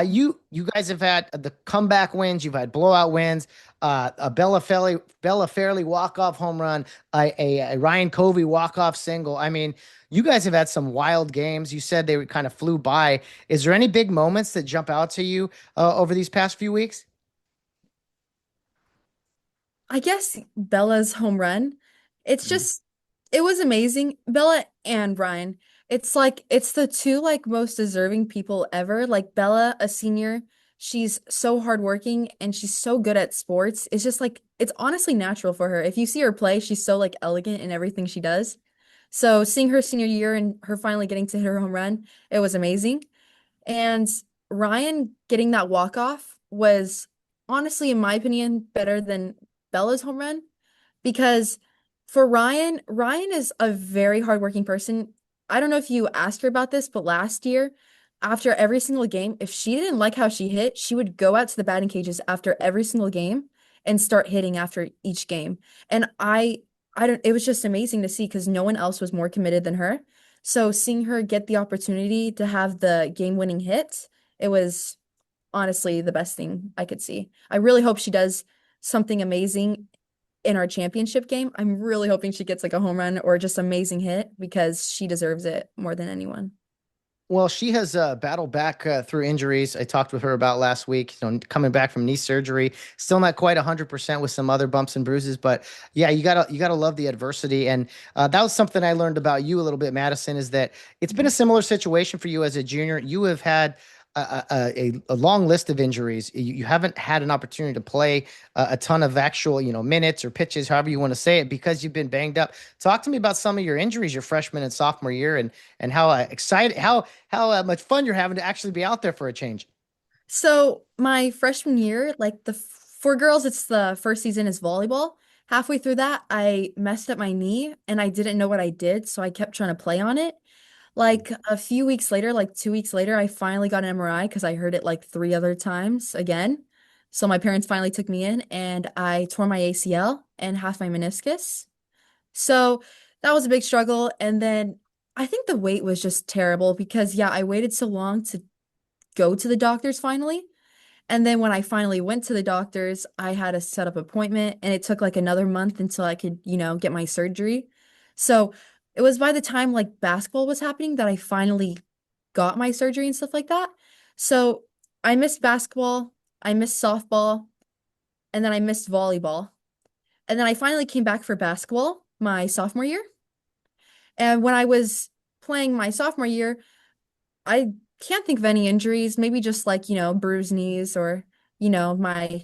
You guys have had the comeback wins. You've had blowout wins. A Bella Fairley walk off home run. A Ryan Covey walk off single. I mean, you guys have had some wild games. You said they kind of flew by. Is there any big moments that jump out to you over these past few weeks? I guess Bella's home run. It's just It was amazing. Bella and Ryan. It's like it's the two like most deserving people ever. Like Bella, a senior, she's so hardworking and she's so good at sports. It's just like it's honestly natural for her. If you see her play, she's so like elegant in everything she does. So seeing her senior year and her finally getting to hit her home run, it was amazing. And Ryan getting that walk off was honestly, in my opinion, better than Bella's home run because for Ryan, Ryan is a very hardworking person. I don't know if you asked her about this, but last year, after every single game, if she didn't like how she hit, she would go out to the batting cages after every single game and start hitting after each game. And I don't, it was just amazing to see because no one else was more committed than her. So seeing her get the opportunity to have the game-winning hit, it was honestly the best thing I could see. I really hope she does something amazing in our championship game. I'm really hoping she gets like a home run or just amazing hit because she deserves it more than anyone. Well, she has battled back through injuries. I talked with her about last week, coming back from knee surgery, still not quite 100% with some other bumps and bruises, but yeah, you gotta love the adversity. And that was something I learned about you a little bit, Madison, is that it's been a similar situation for you as a junior. You have had a long list of injuries. You haven't had an opportunity to play a ton of actual, minutes or pitches, however you want to say it, because you've been banged up. Talk to me about some of your injuries your freshman and sophomore year, and how excited, how much fun you're having to actually be out there for a change. So my freshman year, like for girls, it's the first season is volleyball. Halfway through that, I messed up my knee and I didn't know what I did, so I kept trying to play on it. Like a few weeks later, like 2 weeks later, I finally got an MRI because I heard it like three other times again. So my parents finally took me in and I tore my ACL and half my meniscus. So that was a big struggle. And then I think the wait was just terrible because, yeah, I waited so long to go to the doctors finally. And then when I finally went to the doctors, I had a set up appointment and it took like another month until I could, get my surgery. So it was by the time like basketball was happening that I finally got my surgery and stuff like that. So I missed basketball, I missed softball, and then I missed volleyball. And then I finally came back for basketball my sophomore year. And when I was playing my sophomore year, I can't think of any injuries, maybe just like, bruised knees or, my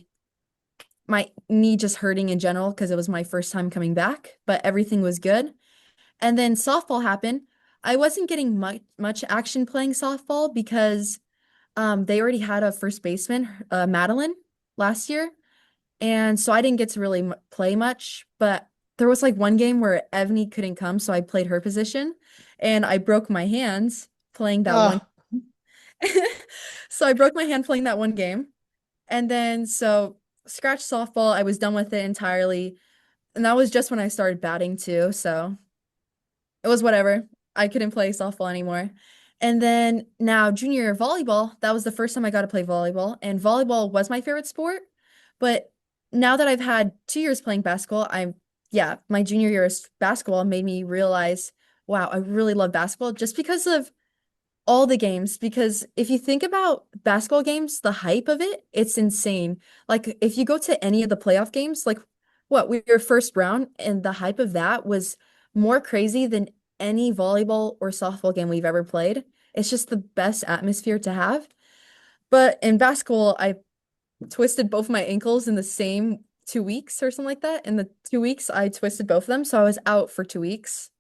knee just hurting in general because it was my first time coming back, but everything was good. And then softball happened. I wasn't getting much action playing softball because they already had a first baseman, Madeline, last year. And so I didn't get to really play much, but there was like one game where Evney couldn't come, so I played her position and I broke my hands playing that one. Oh, So I broke my hand playing that one game. And then so scratch softball, I was done with it entirely. And that was just when I started batting too, so it was whatever. I couldn't play softball anymore. And then now junior year volleyball, that was the first time I got to play volleyball, and volleyball was my favorite sport. But now that I've had 2 years playing basketball, yeah, my junior year of basketball made me realize, wow, I really love basketball just because of all the games. Because if you think about basketball games, the hype of it, it's insane. Like if you go to any of the playoff games, like what we were first round, and the hype of that was more crazy than any volleyball or softball game we've ever played. It's just the best atmosphere to have. But in basketball, I twisted both my ankles in the same 2 weeks or something like that. In the 2 weeks, I twisted both of them. So I was out for 2 weeks.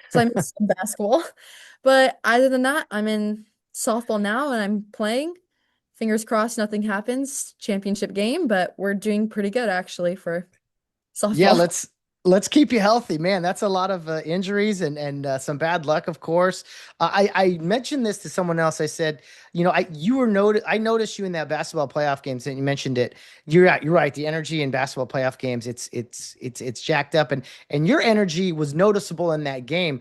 So I missed some basketball. But other than that, I'm in softball now and I'm playing. Fingers crossed, nothing happens. Championship game, but we're doing pretty good actually for yeah, softball. let's keep you healthy, man. That's a lot of injuries and some bad luck, of course. I mentioned this to someone else. I said, I noticed you in that basketball playoff games, and you mentioned it. You're right. The energy in basketball playoff games, it's jacked up, and your energy was noticeable in that game.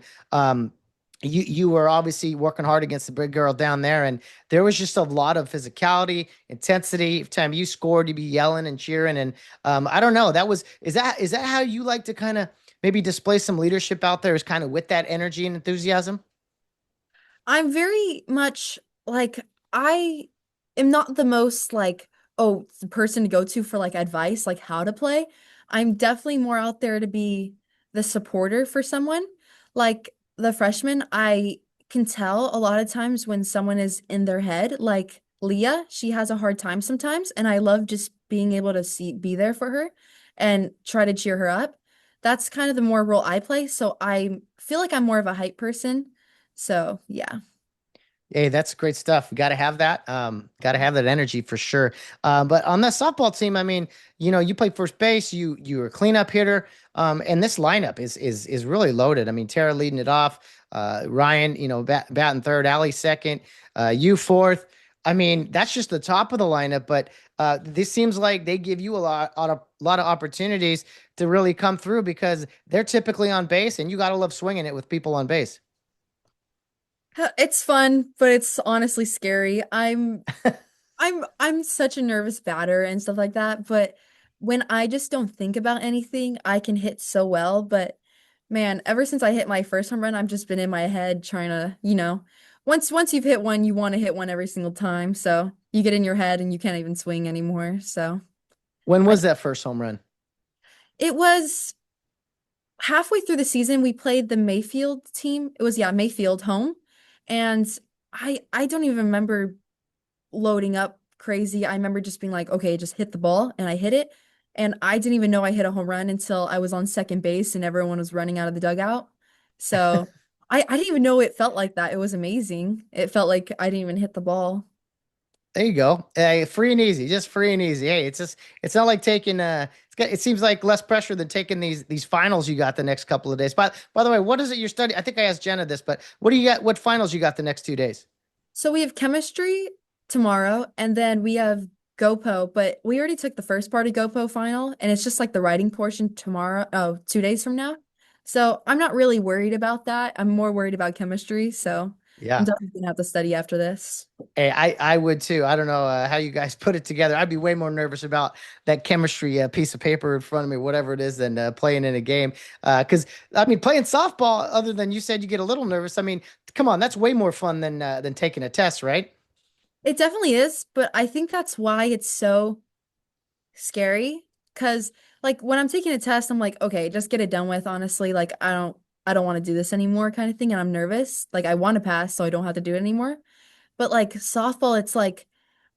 You were obviously working hard against the big girl down there, and there was just a lot of physicality, intensity. Every time you scored, you'd be yelling and cheering. And I don't know, is that how you like to kind of maybe display some leadership out there, is kind of with that energy and enthusiasm? I'm very much like I am not the most like person to go to for like advice like how to play. I'm definitely more out there to be the supporter for someone. Like the freshmen, I can tell a lot of times when someone is in their head, like Leah, she has a hard time sometimes, and I love just being able to be there for her and try to cheer her up. That's kind of the more role I play, so I feel like I'm more of a hype person. So, yeah. Hey, that's great stuff. Got to have that. Got to have that energy for sure. But on that softball team, I mean, you play first base. You're a cleanup hitter. And this lineup is really loaded. I mean, Tara leading it off. Ryan, batting third. Allie second. You fourth. I mean, that's just the top of the lineup. But this seems like they give you a lot of opportunities to really come through because they're typically on base, and you got to love swinging it with people on base. It's fun, but it's honestly scary. I'm such a nervous batter and stuff like that, but when I just don't think about anything, I can hit so well. But man, ever since I hit my first home run, I've just been in my head trying to, once you've hit one, you want to hit one every single time. So you get in your head and you can't even swing anymore. So When I was that first home run? it was halfway through the season, we played the Mayfield team. It was, yeah, Mayfield home. And I don't even remember loading up crazy. I remember just being like, okay, just hit the ball, and I hit it. And I didn't even know I hit a home run until I was on second base and everyone was running out of the dugout. So I didn't even know it felt like that. It was amazing. It felt like I didn't even hit the ball. There you go. Hey, free and easy, just free and easy. Hey, it's not like taking it seems like less pressure than taking these finals you got the next couple of days. By the way, what is it you're studying? I think I asked Janna this, but what do you got? What finals you got the next 2 days? So we have chemistry tomorrow, and then we have GoPo, but we already took the first part of GoPo final, and it's just like the writing portion tomorrow, 2 days from now. So I'm not really worried about that. I'm more worried about chemistry, so I'm Yeah. definitely gonna have to study after this. Hey, I would too. I don't know how you guys put it together. I'd be way more nervous about that chemistry piece of paper in front of me, whatever it is, than playing in a game. Because I mean, playing softball, other than you said you get a little nervous. I mean, come on, that's way more fun than taking a test, right? It definitely is, but I think that's why it's so scary. Because like when I'm taking a test, I'm like, okay, just get it done with, honestly. Like I don't want to do this anymore kind of thing, and I'm nervous. Like I want to pass so I don't have to do it anymore. But like softball, it's like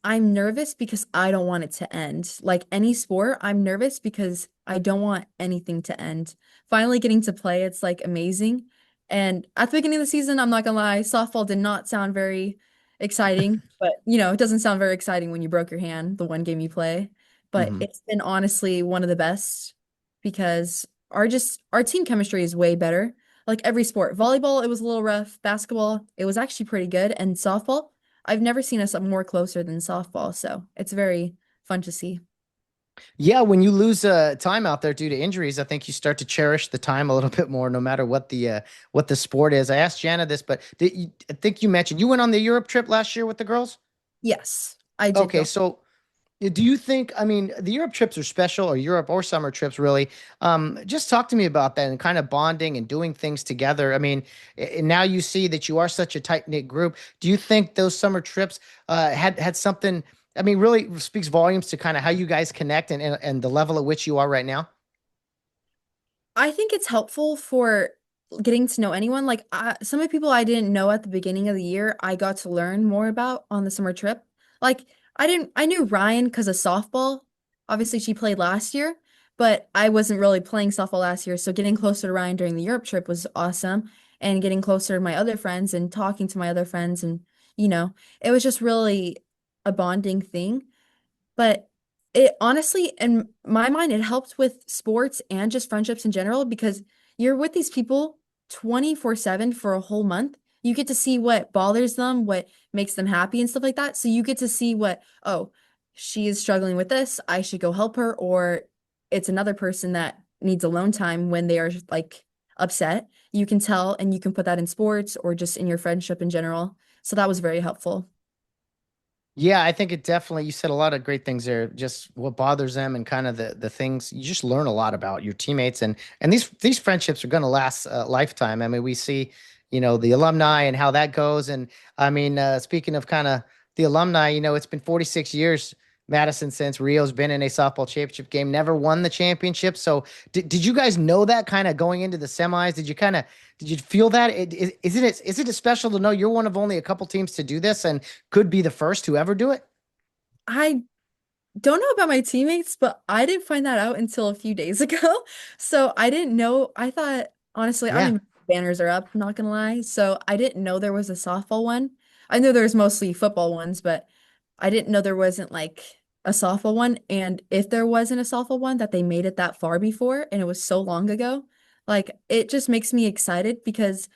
I'm nervous because I don't want it to end. Like any sport, I'm nervous because I don't want anything to end. Finally getting to play, it's like amazing. And at the beginning of the season, I'm not gonna lie, softball did not sound very exciting, but it doesn't sound very exciting when you broke your hand the one game you play. But Hmm. it's been honestly one of the best because our team chemistry is way better. Like every sport, volleyball, it was a little rough. Basketball, it was actually pretty good. And softball, I've never seen us more closer than softball, so it's very fun to see. Yeah, when you lose time out there due to injuries, I think you start to cherish the time a little bit more, no matter what the sport is. I asked Jana this, but I think you mentioned you went on the Europe trip last year with the girls. Yes, I did Okay, go. so do you think, I mean, the Europe trips are special, or Europe or summer trips, really? Just talk to me about that and kind of bonding and doing things together. I mean, and now you see that you are such a tight-knit group. Do you think those summer trips had something, I mean, really speaks volumes to kind of how you guys connect and the level at which you are right now? I think it's helpful for getting to know anyone. Like some of the people I didn't know at the beginning of the year, I got to learn more about on the summer trip. Like I knew Ryan because of softball. Obviously, she played last year, but I wasn't really playing softball last year. So getting closer to Ryan during the Europe trip was awesome, and getting closer to my other friends and talking to my other friends, and it was just really a bonding thing. But it honestly, in my mind, it helped with sports and just friendships in general because you're with these people 24/7 for a whole month. You get to see what bothers them, what makes them happy, and stuff like that. So you get to see oh, she is struggling with this. I should go help her. Or it's another person that needs alone time when they are like upset. You can tell and you can put that in sports or just in your friendship in general. So that was very helpful. Yeah, I think it definitely, you said a lot of great things there. Just what bothers them and kind of the things you just learn a lot about your teammates and these friendships are going to last a lifetime. I mean, we see, the alumni and how that goes. And I mean, speaking of kind of the alumni, it's been 46 years Madison since Rio's been in a softball championship game, never won the championship. So did you guys know that kind of going into the semis? Did you feel that? Is it special to know you're one of only a couple teams to do this and could be the first to ever do it? I don't know about my teammates, but I didn't find that out until a few days ago. So I didn't know. I thought, honestly, I don't Yeah. even know if banners are up, I'm not gonna lie. So I didn't know there was a softball one. I knew there was mostly football ones, but I didn't know there wasn't like a softball one. And if there wasn't a softball one, that they made it that far before and it was so long ago. Like it just makes me excited because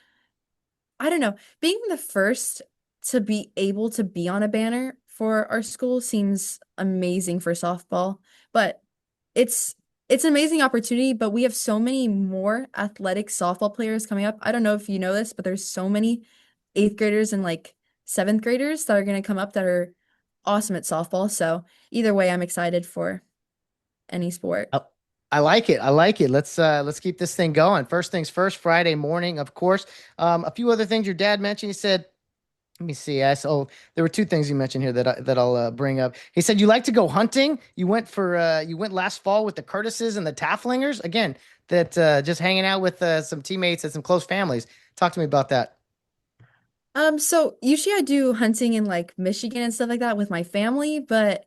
I don't know, being the first to be able to be on a banner for our school seems amazing for softball, but it's it's an amazing opportunity, but we have so many more athletic softball players coming up. I don't know if you know this, but there's so many eighth graders and like seventh graders that are going to come up that are awesome at softball. So either way, I'm excited for any sport. Oh, I like it. I like it. Let's keep this thing going. First things first, Friday morning, of course. A few other things your dad mentioned. He said, let me see. Oh, there were two things you mentioned here that I'll bring up. He said you like to go hunting. You went last fall with the Curtises and the Taflingers. Again, that just hanging out with some teammates and some close families. Talk to me about that. So usually I do hunting in like Michigan and stuff like that with my family, but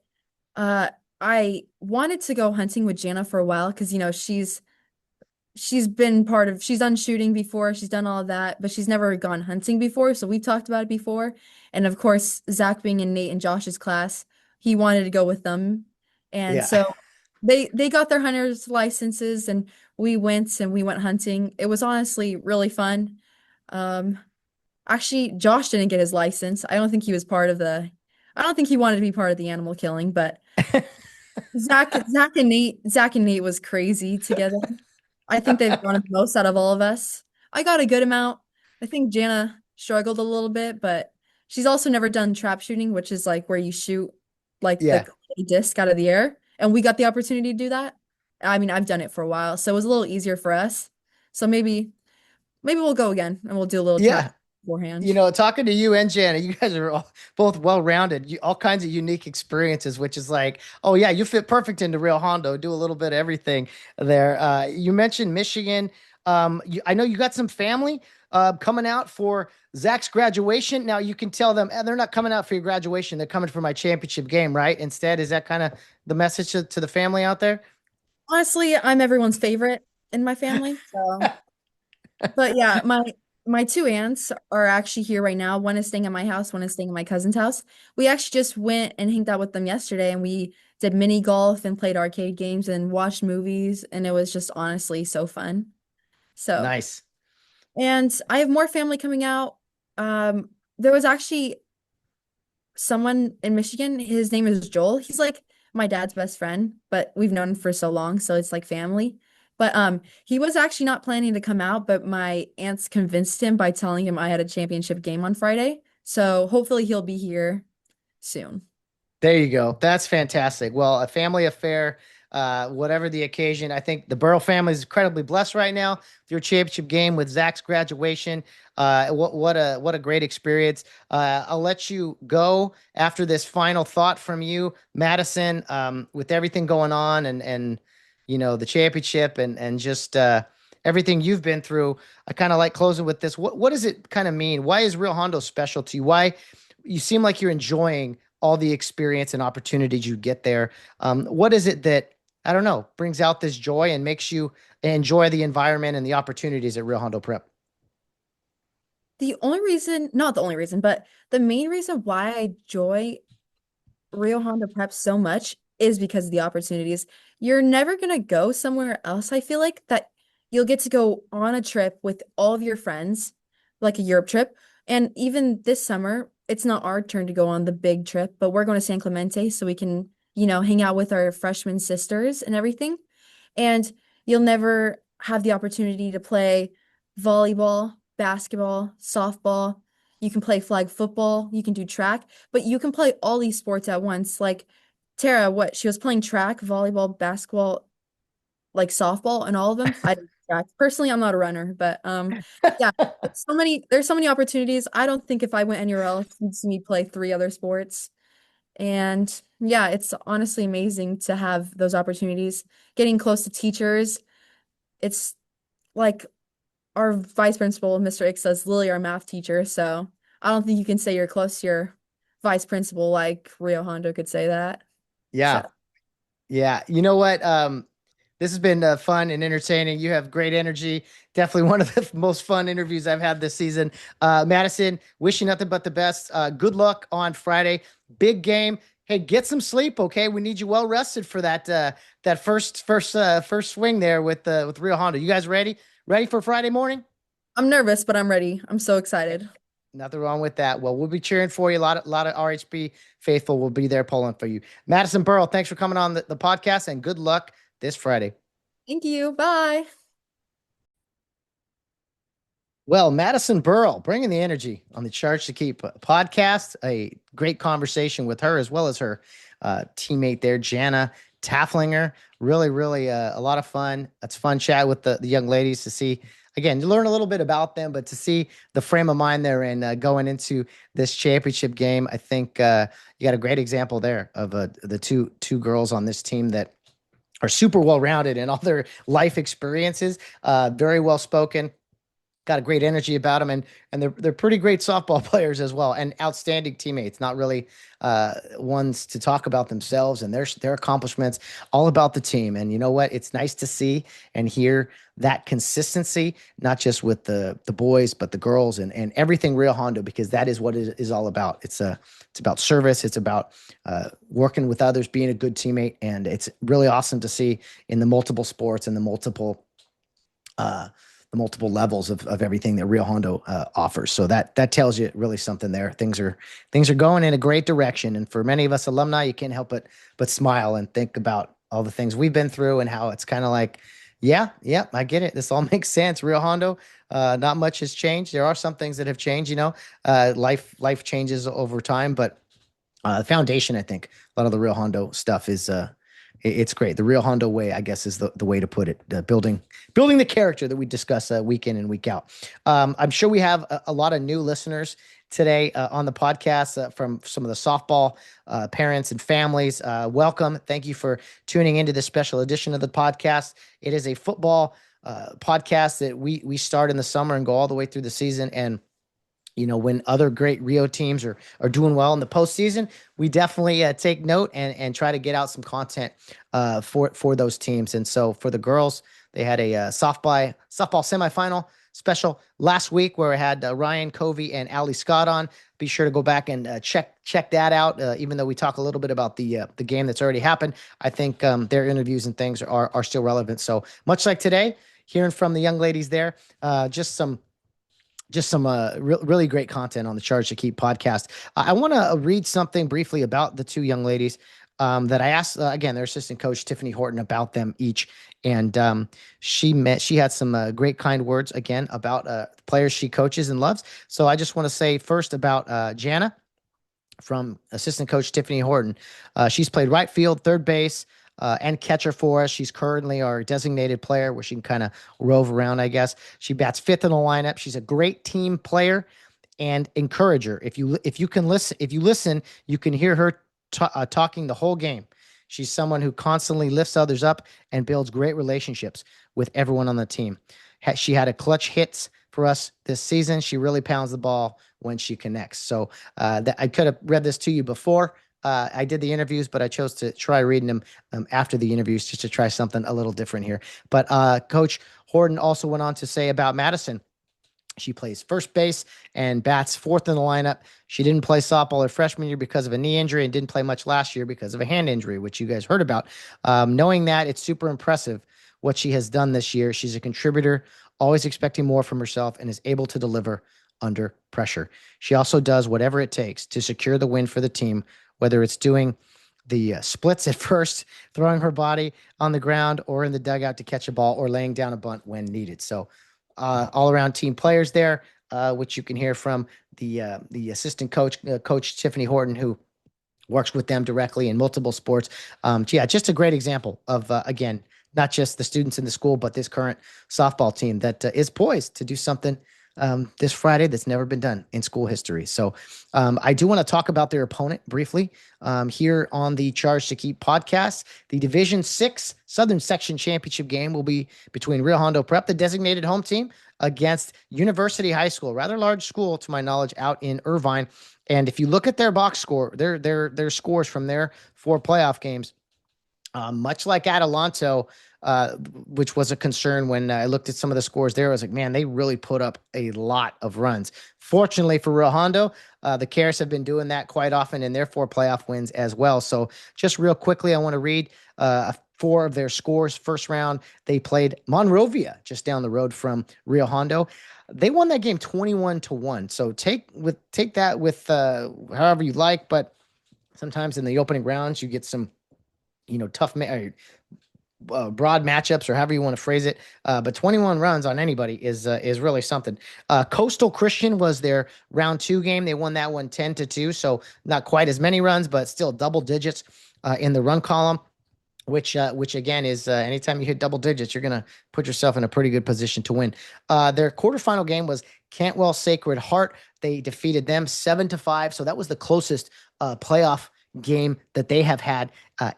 uh I wanted to go hunting with Janna for a while because she's been part of she's done shooting before, she's done all of that, but she's never gone hunting before, so we talked about it before. And of course, Zach being in Nate and Josh's class, he wanted to go with them. And Yeah. so they got their hunter's licenses and we went hunting. It was honestly really fun. Um Actually, Josh didn't get his license. I don't think he wanted to be part of the animal killing, but Zach and Nate was crazy together. I think they've gone the most out of all of us. I got a good amount. I think Janna struggled a little bit, but she's also never done trap shooting, which is like where you shoot like the Yeah. clay disc out of the air. And we got the opportunity to do that. I mean, I've done it for a while, so it was a little easier for us. So maybe we'll go again and we'll do a little trap Yeah. beforehand. Talking to you and Jana, you guys are both well-rounded, all kinds of unique experiences, which is like, oh yeah, you fit perfect into Rio Hondo, do a little bit of everything there. You mentioned Michigan. I know you got some family coming out for Zach's graduation. Now you can tell them they're not coming out for your graduation; they're coming for my championship game, right? Instead, is that kind of the message to the family out there? Honestly, I'm everyone's favorite in my family. So, but yeah, my two aunts are actually here right now. One is staying at my house, one is staying at my cousin's house. We actually just went and hanged out with them yesterday and we did mini golf and played arcade games and watched movies and it was just honestly so fun. So, Nice. and I have more family coming out. There was actually someone in Michigan. His name is Joel. He's like my dad's best friend, but we've known him for so long, so it's like family. But he was actually not planning to come out, but my aunts convinced him by telling him I had a championship game on Friday. So hopefully he'll be here soon. There you go. That's fantastic. Well, a family affair, whatever the occasion. I think the Burl family is incredibly blessed right now. Your championship game with Zach's graduation. What a great experience. I'll let you go after this final thought from you, Madison. With everything going on and the championship and just everything you've been through. I kind of like closing with this. What does it kind of mean? Why is Real Hondo special to you? Why you seem like you're enjoying all the experience and opportunities you get there. What is it that, I don't know, brings out this joy and makes you enjoy the environment and the opportunities at Rio Hondo Prep? The only reason, not the only reason, but the main reason why I enjoy Rio Hondo Prep so much is because of the opportunities. You're never gonna go somewhere else, I feel like, that you'll get to go on a trip with all of your friends, like a Europe trip. And even this summer, it's not our turn to go on the big trip, but we're going to San Clemente so we can, hang out with our freshman sisters and everything. And you'll never have the opportunity to play volleyball, basketball, softball. You can play flag football, you can do track, but you can play all these sports at once. Like Tara, what she was playing track, volleyball, basketball, like softball, and all of them. I didn't track. Personally, I'm not a runner, but yeah, there's so many opportunities. I don't think if I went anywhere else, you'd see me play three other sports. And yeah, it's honestly amazing to have those opportunities. Getting close to teachers, it's like our vice principal, Mr. Ix, says Lily, our math teacher. So I don't think you can say you're close to your vice principal like Rio Hondo could say that. So Yeah. Yeah. You know what? This has been fun and entertaining. You have great energy. Definitely one of the most fun interviews I've had this season. Madison, wish you nothing but the best. Good luck on Friday. Big game. Hey, get some sleep, okay? We need you well rested for that first swing there with Rio Honda. You guys ready? Ready for Friday morning? I'm nervous, but I'm ready. I'm so excited. Nothing wrong with that. Well, we'll be cheering for you. A lot of RHB faithful will be there pulling for you. Madison Burl, thanks for coming on the podcast and good luck this Friday. Thank you. Bye. Well, Madison Burl, bringing the energy on the Charge to Keep podcast. A great conversation with her as well as her teammate there, Janna Taflinger. Really, really a lot of fun. It's fun chat with the young ladies to see, again, to learn a little bit about them, but to see the frame of mind they're in going into this championship game. I think you got a great example there of the two girls on this team that are super well rounded in all their life experiences. Very well spoken, got a great energy about them, and they're pretty great softball players as well, and outstanding teammates. Not really ones to talk about themselves and their accomplishments, all about the team. And you know what? It's nice to see and hear that consistency, not just with the boys, but the girls and everything Rio Hondo, because that is what it is all about. It's about service. It's about working with others, being a good teammate, and it's really awesome to see in the multiple sports and uh, the multiple levels of everything that Rio Hondo offers. So that tells you really something there. Things are going in a great direction. And for many of us alumni, you can't help but smile and think about all the things we've been through and how it's kind of like, yeah, I get it. This all makes sense. Rio Hondo, not much has changed. There are some things that have changed, life changes over time, but the foundation, I think, a lot of the Rio Hondo stuff is it's great. The Rio Hondo way, I guess, is the way to put it. Building the character that we discuss week in and week out. I'm sure we have a lot of new listeners today on the podcast from some of the softball parents and families. Welcome. Thank you for tuning into this special edition of the podcast. It is a football podcast that we start in the summer and go all the way through the season. And when other great Rio teams are doing well in the postseason, we definitely take note and try to get out some content for those teams. And so for the girls, they had a softball semifinal special last week where I had Ryan Covey and Ali Scott on. Be sure to go back and check that out. Even though we talk a little bit about the game that's already happened, I think their interviews and things are still relevant. So much like today, hearing from the young ladies there, just some really great content on the Charge to Keep podcast. I want to read something briefly about the two young ladies that I asked, again, their assistant coach, Tiffany Horton, about them each. And she had some great kind words, again, about players she coaches and loves. So I just want to say first about Janna from assistant coach Tiffany Horton. She's played right field, third base, and catcher for us. She's currently our designated player where she can kind of rove around, I guess. She bats fifth in the lineup. She's a great team player and encourager. If you listen, you can hear her talking the whole game. She's someone who constantly lifts others up and builds great relationships with everyone on the team. She had a clutch hits for us this season. She really pounds the ball when she connects. So I could have read this to you before. I did the interviews, but I chose to try reading them after the interviews just to try something a little different here. But Coach Horton also went on to say about Madison. She plays first base and bats fourth in the lineup. She didn't play softball her freshman year because of a knee injury and didn't play much last year because of a hand injury, which you guys heard about. Knowing that, it's super impressive what she has done this year. She's a contributor, always expecting more from herself, and is able to deliver under pressure. She also does whatever it takes to secure the win for the team, whether it's doing the splits at first, throwing her body on the ground or in the dugout to catch a ball, or laying down a bunt when needed. So all-around team players there, which you can hear from the assistant coach, Coach Tiffany Horton, who works with them directly in multiple sports. Just a great example of, again, not just the students in the school, but this current softball team that is poised to do something this Friday that's never been done in school history. So I do want to talk about their opponent briefly here on the Charge to Keep podcast. The Division 6 Southern Section Championship game will be between Rio Hondo Prep, the designated home team, against University High School, a rather large school to my knowledge out in Irvine. And if you look at their box score, their scores from their 4 playoff games, much like Adelanto, which was a concern when I looked at some of the scores there. I was like, man, they really put up a lot of runs. Fortunately for Rio Hondo, the Kares have been doing that quite often in their 4 playoff wins as well. So just real quickly, I want to read 4 of their scores. First round, they played Monrovia just down the road from Rio Hondo. They won that game 21-1. So take that with however you like, but sometimes in the opening rounds you get some tough broad matchups or however you want to phrase it. But 21 runs on anybody is really something. Coastal Christian was their round 2 game. They won that one 10-2. So not quite as many runs, but still double digits in the run column, which again is anytime you hit double digits, you're going to put yourself in a pretty good position to win. Their quarterfinal game was Cantwell Sacred Heart. They defeated them 7-5. So that was the closest playoff game that they have had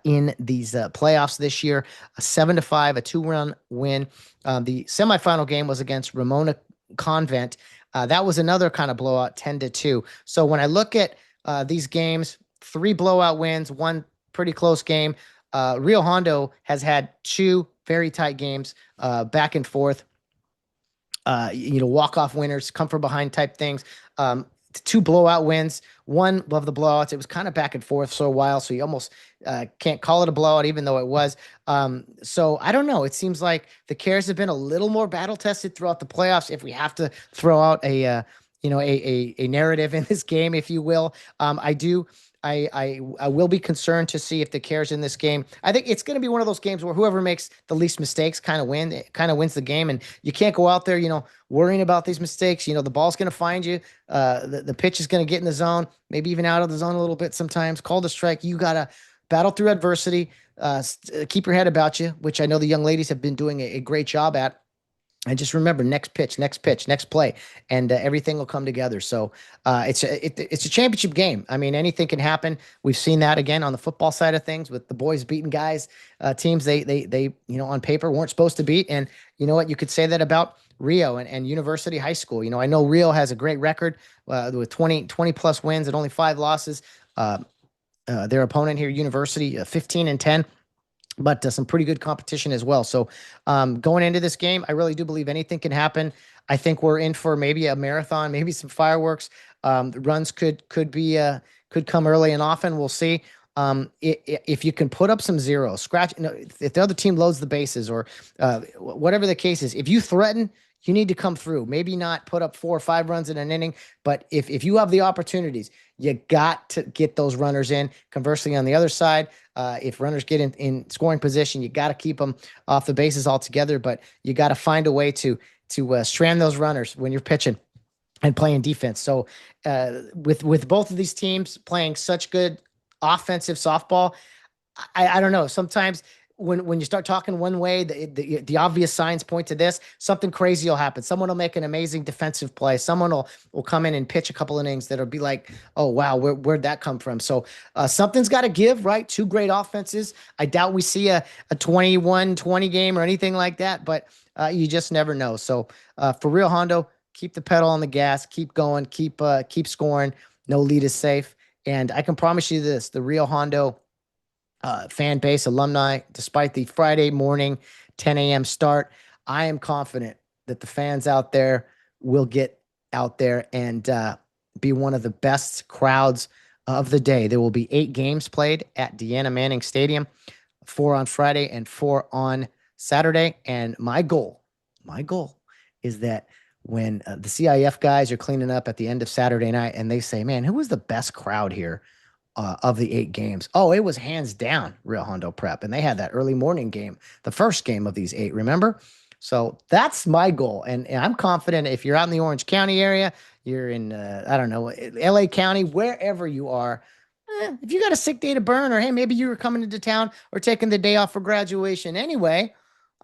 in these playoffs this year. A 7-5, a 2-run win. The semifinal game was against Ramona Convent. That was another kind of blowout, 10-2. So when I look at these games, 3 blowout wins, 1 pretty close game. Rio Hondo has had 2 very tight games, back and forth. Walk-off winners, come from behind type things. 2 blowout wins, 1 of the blowouts. It was kind of back and forth for a while, so you almost can't call it a blowout, even though it was. So I don't know. It seems like the Kares have been a little more battle tested throughout the playoffs. If we have to throw out a narrative in this game, if you will, I will be concerned to see if the Kares in this game. I think it's going to be one of those games where whoever makes the least mistakes kind of wins the game. And you can't go out there, worrying about these mistakes. The ball's going to find you. The pitch is going to get in the zone, maybe even out of the zone a little bit sometimes. Called a strike. You got to battle through adversity. Keep your head about you, which I know the young ladies have been doing a great job at. And just remember, next pitch, next play, and everything will come together. So it's a championship game. I mean, anything can happen. We've seen that again on the football side of things with the boys beating guys, teams they on paper weren't supposed to beat. And you know what? You could say that about Rio and University High School. I know Rio has a great record with 20 plus wins and only 5 losses. Their opponent here, University, 15-10. But some pretty good competition as well. So going into this game, I really do believe anything can happen. I think we're in for maybe a marathon, maybe some fireworks. Runs could come early and often. We'll see. If you can put up some zeros, scratch. If the other team loads the bases or whatever the case is, if you threaten, you need to come through. Maybe not put up 4 or 5 runs in an inning, but if you have the opportunities, you got to get those runners in. Conversely, on the other side, if runners get in scoring position, you got to keep them off the bases altogether, but you got to find a way to strand those runners when you're pitching and playing defense. So with both of these teams playing such good offensive softball, I don't know. Sometimes when you start talking one way, the obvious signs point to this. Something crazy will happen. Someone will make an amazing defensive play. Someone will come in and pitch a couple innings that'll be like, oh, wow, where'd that come from? So something's got to give, right? 2 great offenses. I doubt we see a 21-20 game or anything like that, but you just never know. So for Rio Hondo, keep the pedal on the gas, keep going, keep scoring. No lead is safe. And I can promise you this, the Rio Hondo fan base, alumni, despite the Friday morning 10 a.m. start, I am confident that the fans out there will get out there and be one of the best crowds of the day. There will be 8 games played at Deanna Manning Stadium, 4 on Friday and 4 on Saturday. And my goal is that when the CIF guys are cleaning up at the end of Saturday night and they say, man, who was the best crowd here of the 8 games? Oh, it was hands down Rio Hondo Prep. And they had that early morning game, the first game of these 8, remember? So that's my goal. And I'm confident if you're out in the Orange County area, you're in, LA County, wherever you are, if you got a sick day to burn, or hey, maybe you were coming into town or taking the day off for graduation anyway,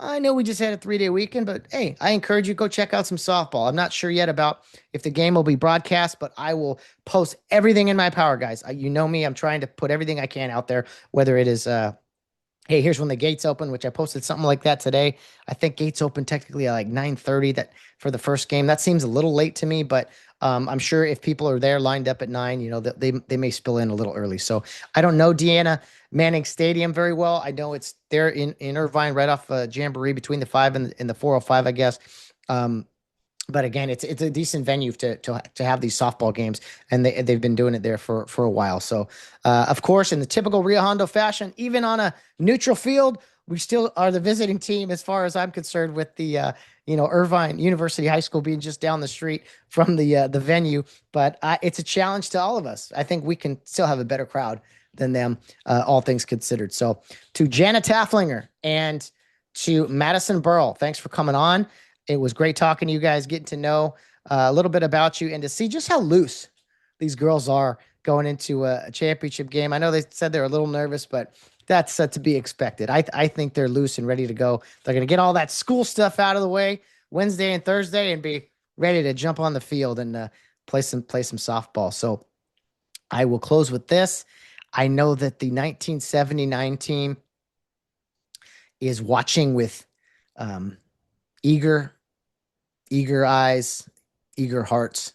I know we just had a 3-day weekend, but hey, I encourage you to go check out some softball. I'm not sure yet about if the game will be broadcast, but I will post everything in my power, guys. You know me, I'm trying to put everything I can out there, whether it is hey, here's when the gates open, which I posted something like that today. I think gates open technically at like 9:30 that for the first game. That seems a little late to me, but I'm sure if people are there lined up at 9, you know, that they may spill in a little early. So I don't know Deanna Manning Stadium very well. I know it's there in Irvine, right off Jamboree between the 5 and the 405, I guess. But again, it's a decent venue to have these softball games, and they've been doing it there for a while. So, of course, in the typical Rio Hondo fashion, even on a neutral field, we still are the visiting team as far as I'm concerned. With the Irvine University High School being just down the street from the venue, but it's a challenge to all of us. I think we can still have a better crowd than them, all things considered. So, to Janna Taflinger and to Madison Burl, thanks for coming on. It was great talking to you guys, getting to know a little bit about you and to see just how loose these girls are going into a championship game. I know they said they're a little nervous, but that's to be expected. I think they're loose and ready to go. They're going to get all that school stuff out of the way Wednesday and Thursday and be ready to jump on the field and play some softball. So I will close with this. I know that the 1979 team is watching with eager eyes, eager hearts.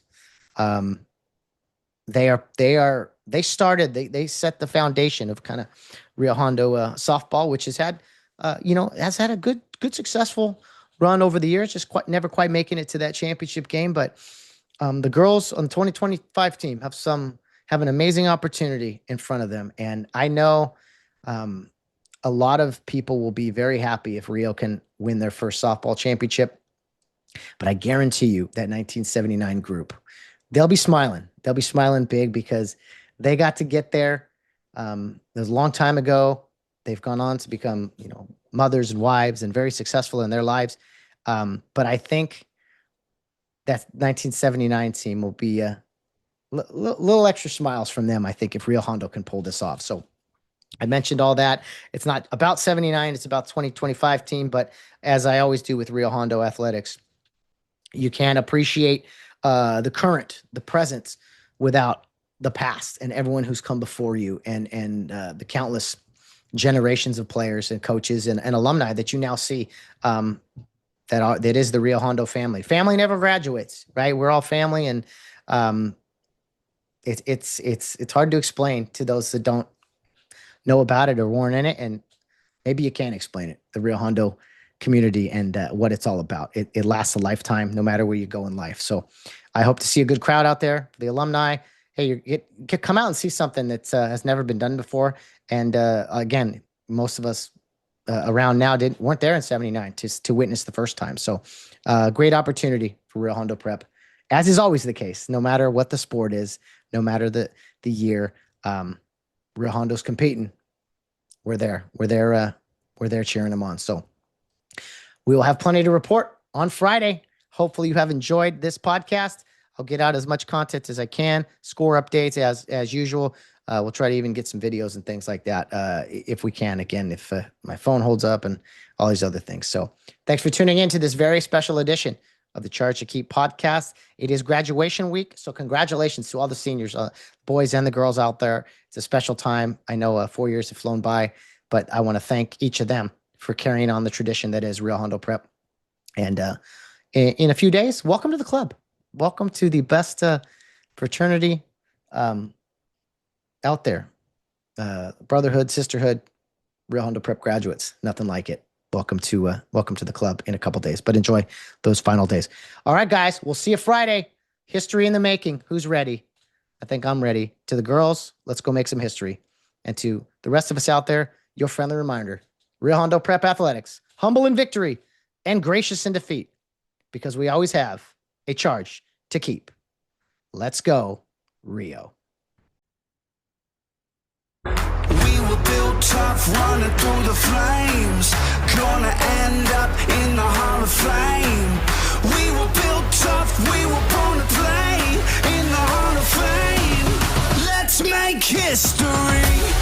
They set the foundation of kind of Rio Hondo softball, which has had a good successful run over the years, just never quite making it to that championship game. But the girls on the 2025 team have an amazing opportunity in front of them. And I know a lot of people will be very happy if Rio can win their first softball championship. But I guarantee you that 1979 group, they'll be smiling. They'll be smiling big because they got to get there. It was a long time ago. They've gone on to become, mothers and wives and very successful in their lives. But I think that 1979 team will be a little extra smiles from them, I think, if Rio Hondo can pull this off. So I mentioned all that. It's not about 79. It's about 2025 team. But as I always do with Rio Hondo athletics, you can't appreciate the current, the present, without the past and everyone who's come before you and the countless generations of players and coaches and alumni that you now see that is the Rio Hondo family. Family never graduates, right? We're all family, and it's hard to explain to those that don't know about it or weren't in it, and maybe you can't explain it. The Rio Hondo community and what it's all about. It lasts a lifetime, no matter where you go in life. So I hope to see a good crowd out there. The alumni, hey, you come out and see something that has never been done before. And again, most of us around now weren't there in 79 to witness the first time. So great opportunity for Rio Hondo Prep, as is always the case, no matter what the sport is, no matter the year. Rio Hondo's competing. We're there. We're there cheering them on. So we will have plenty to report on Friday. Hopefully you have enjoyed this podcast. I'll get out as much content as I can, score updates as usual. We'll try to even get some videos and things like that if we can, again, if my phone holds up and all these other things. So thanks for tuning in to this very special edition of the Charge to Keep podcast. It is graduation week, so congratulations to all the seniors, boys and the girls out there. It's a special time. I know 4 years have flown by, but I want to thank each of them for carrying on the tradition that is Rio Hondo Prep. And in a few days, welcome to the club. Welcome to the best fraternity out there. Brotherhood, sisterhood, Rio Hondo Prep graduates. Nothing like it. Welcome to the club in a couple days, but enjoy those final days. All right, guys, we'll see you Friday. History in the making. Who's ready? I think I'm ready. To the girls, let's go make some history. And to the rest of us out there, your friendly reminder, Rio Hondo Prep Athletics, humble in victory and gracious in defeat, because we always have a charge to keep. Let's go, Rio. We were built tough, running through the flames. Gonna end up in the Hall of Fame. We were built tough, we were born to play in the Hall of Fame. Let's make history.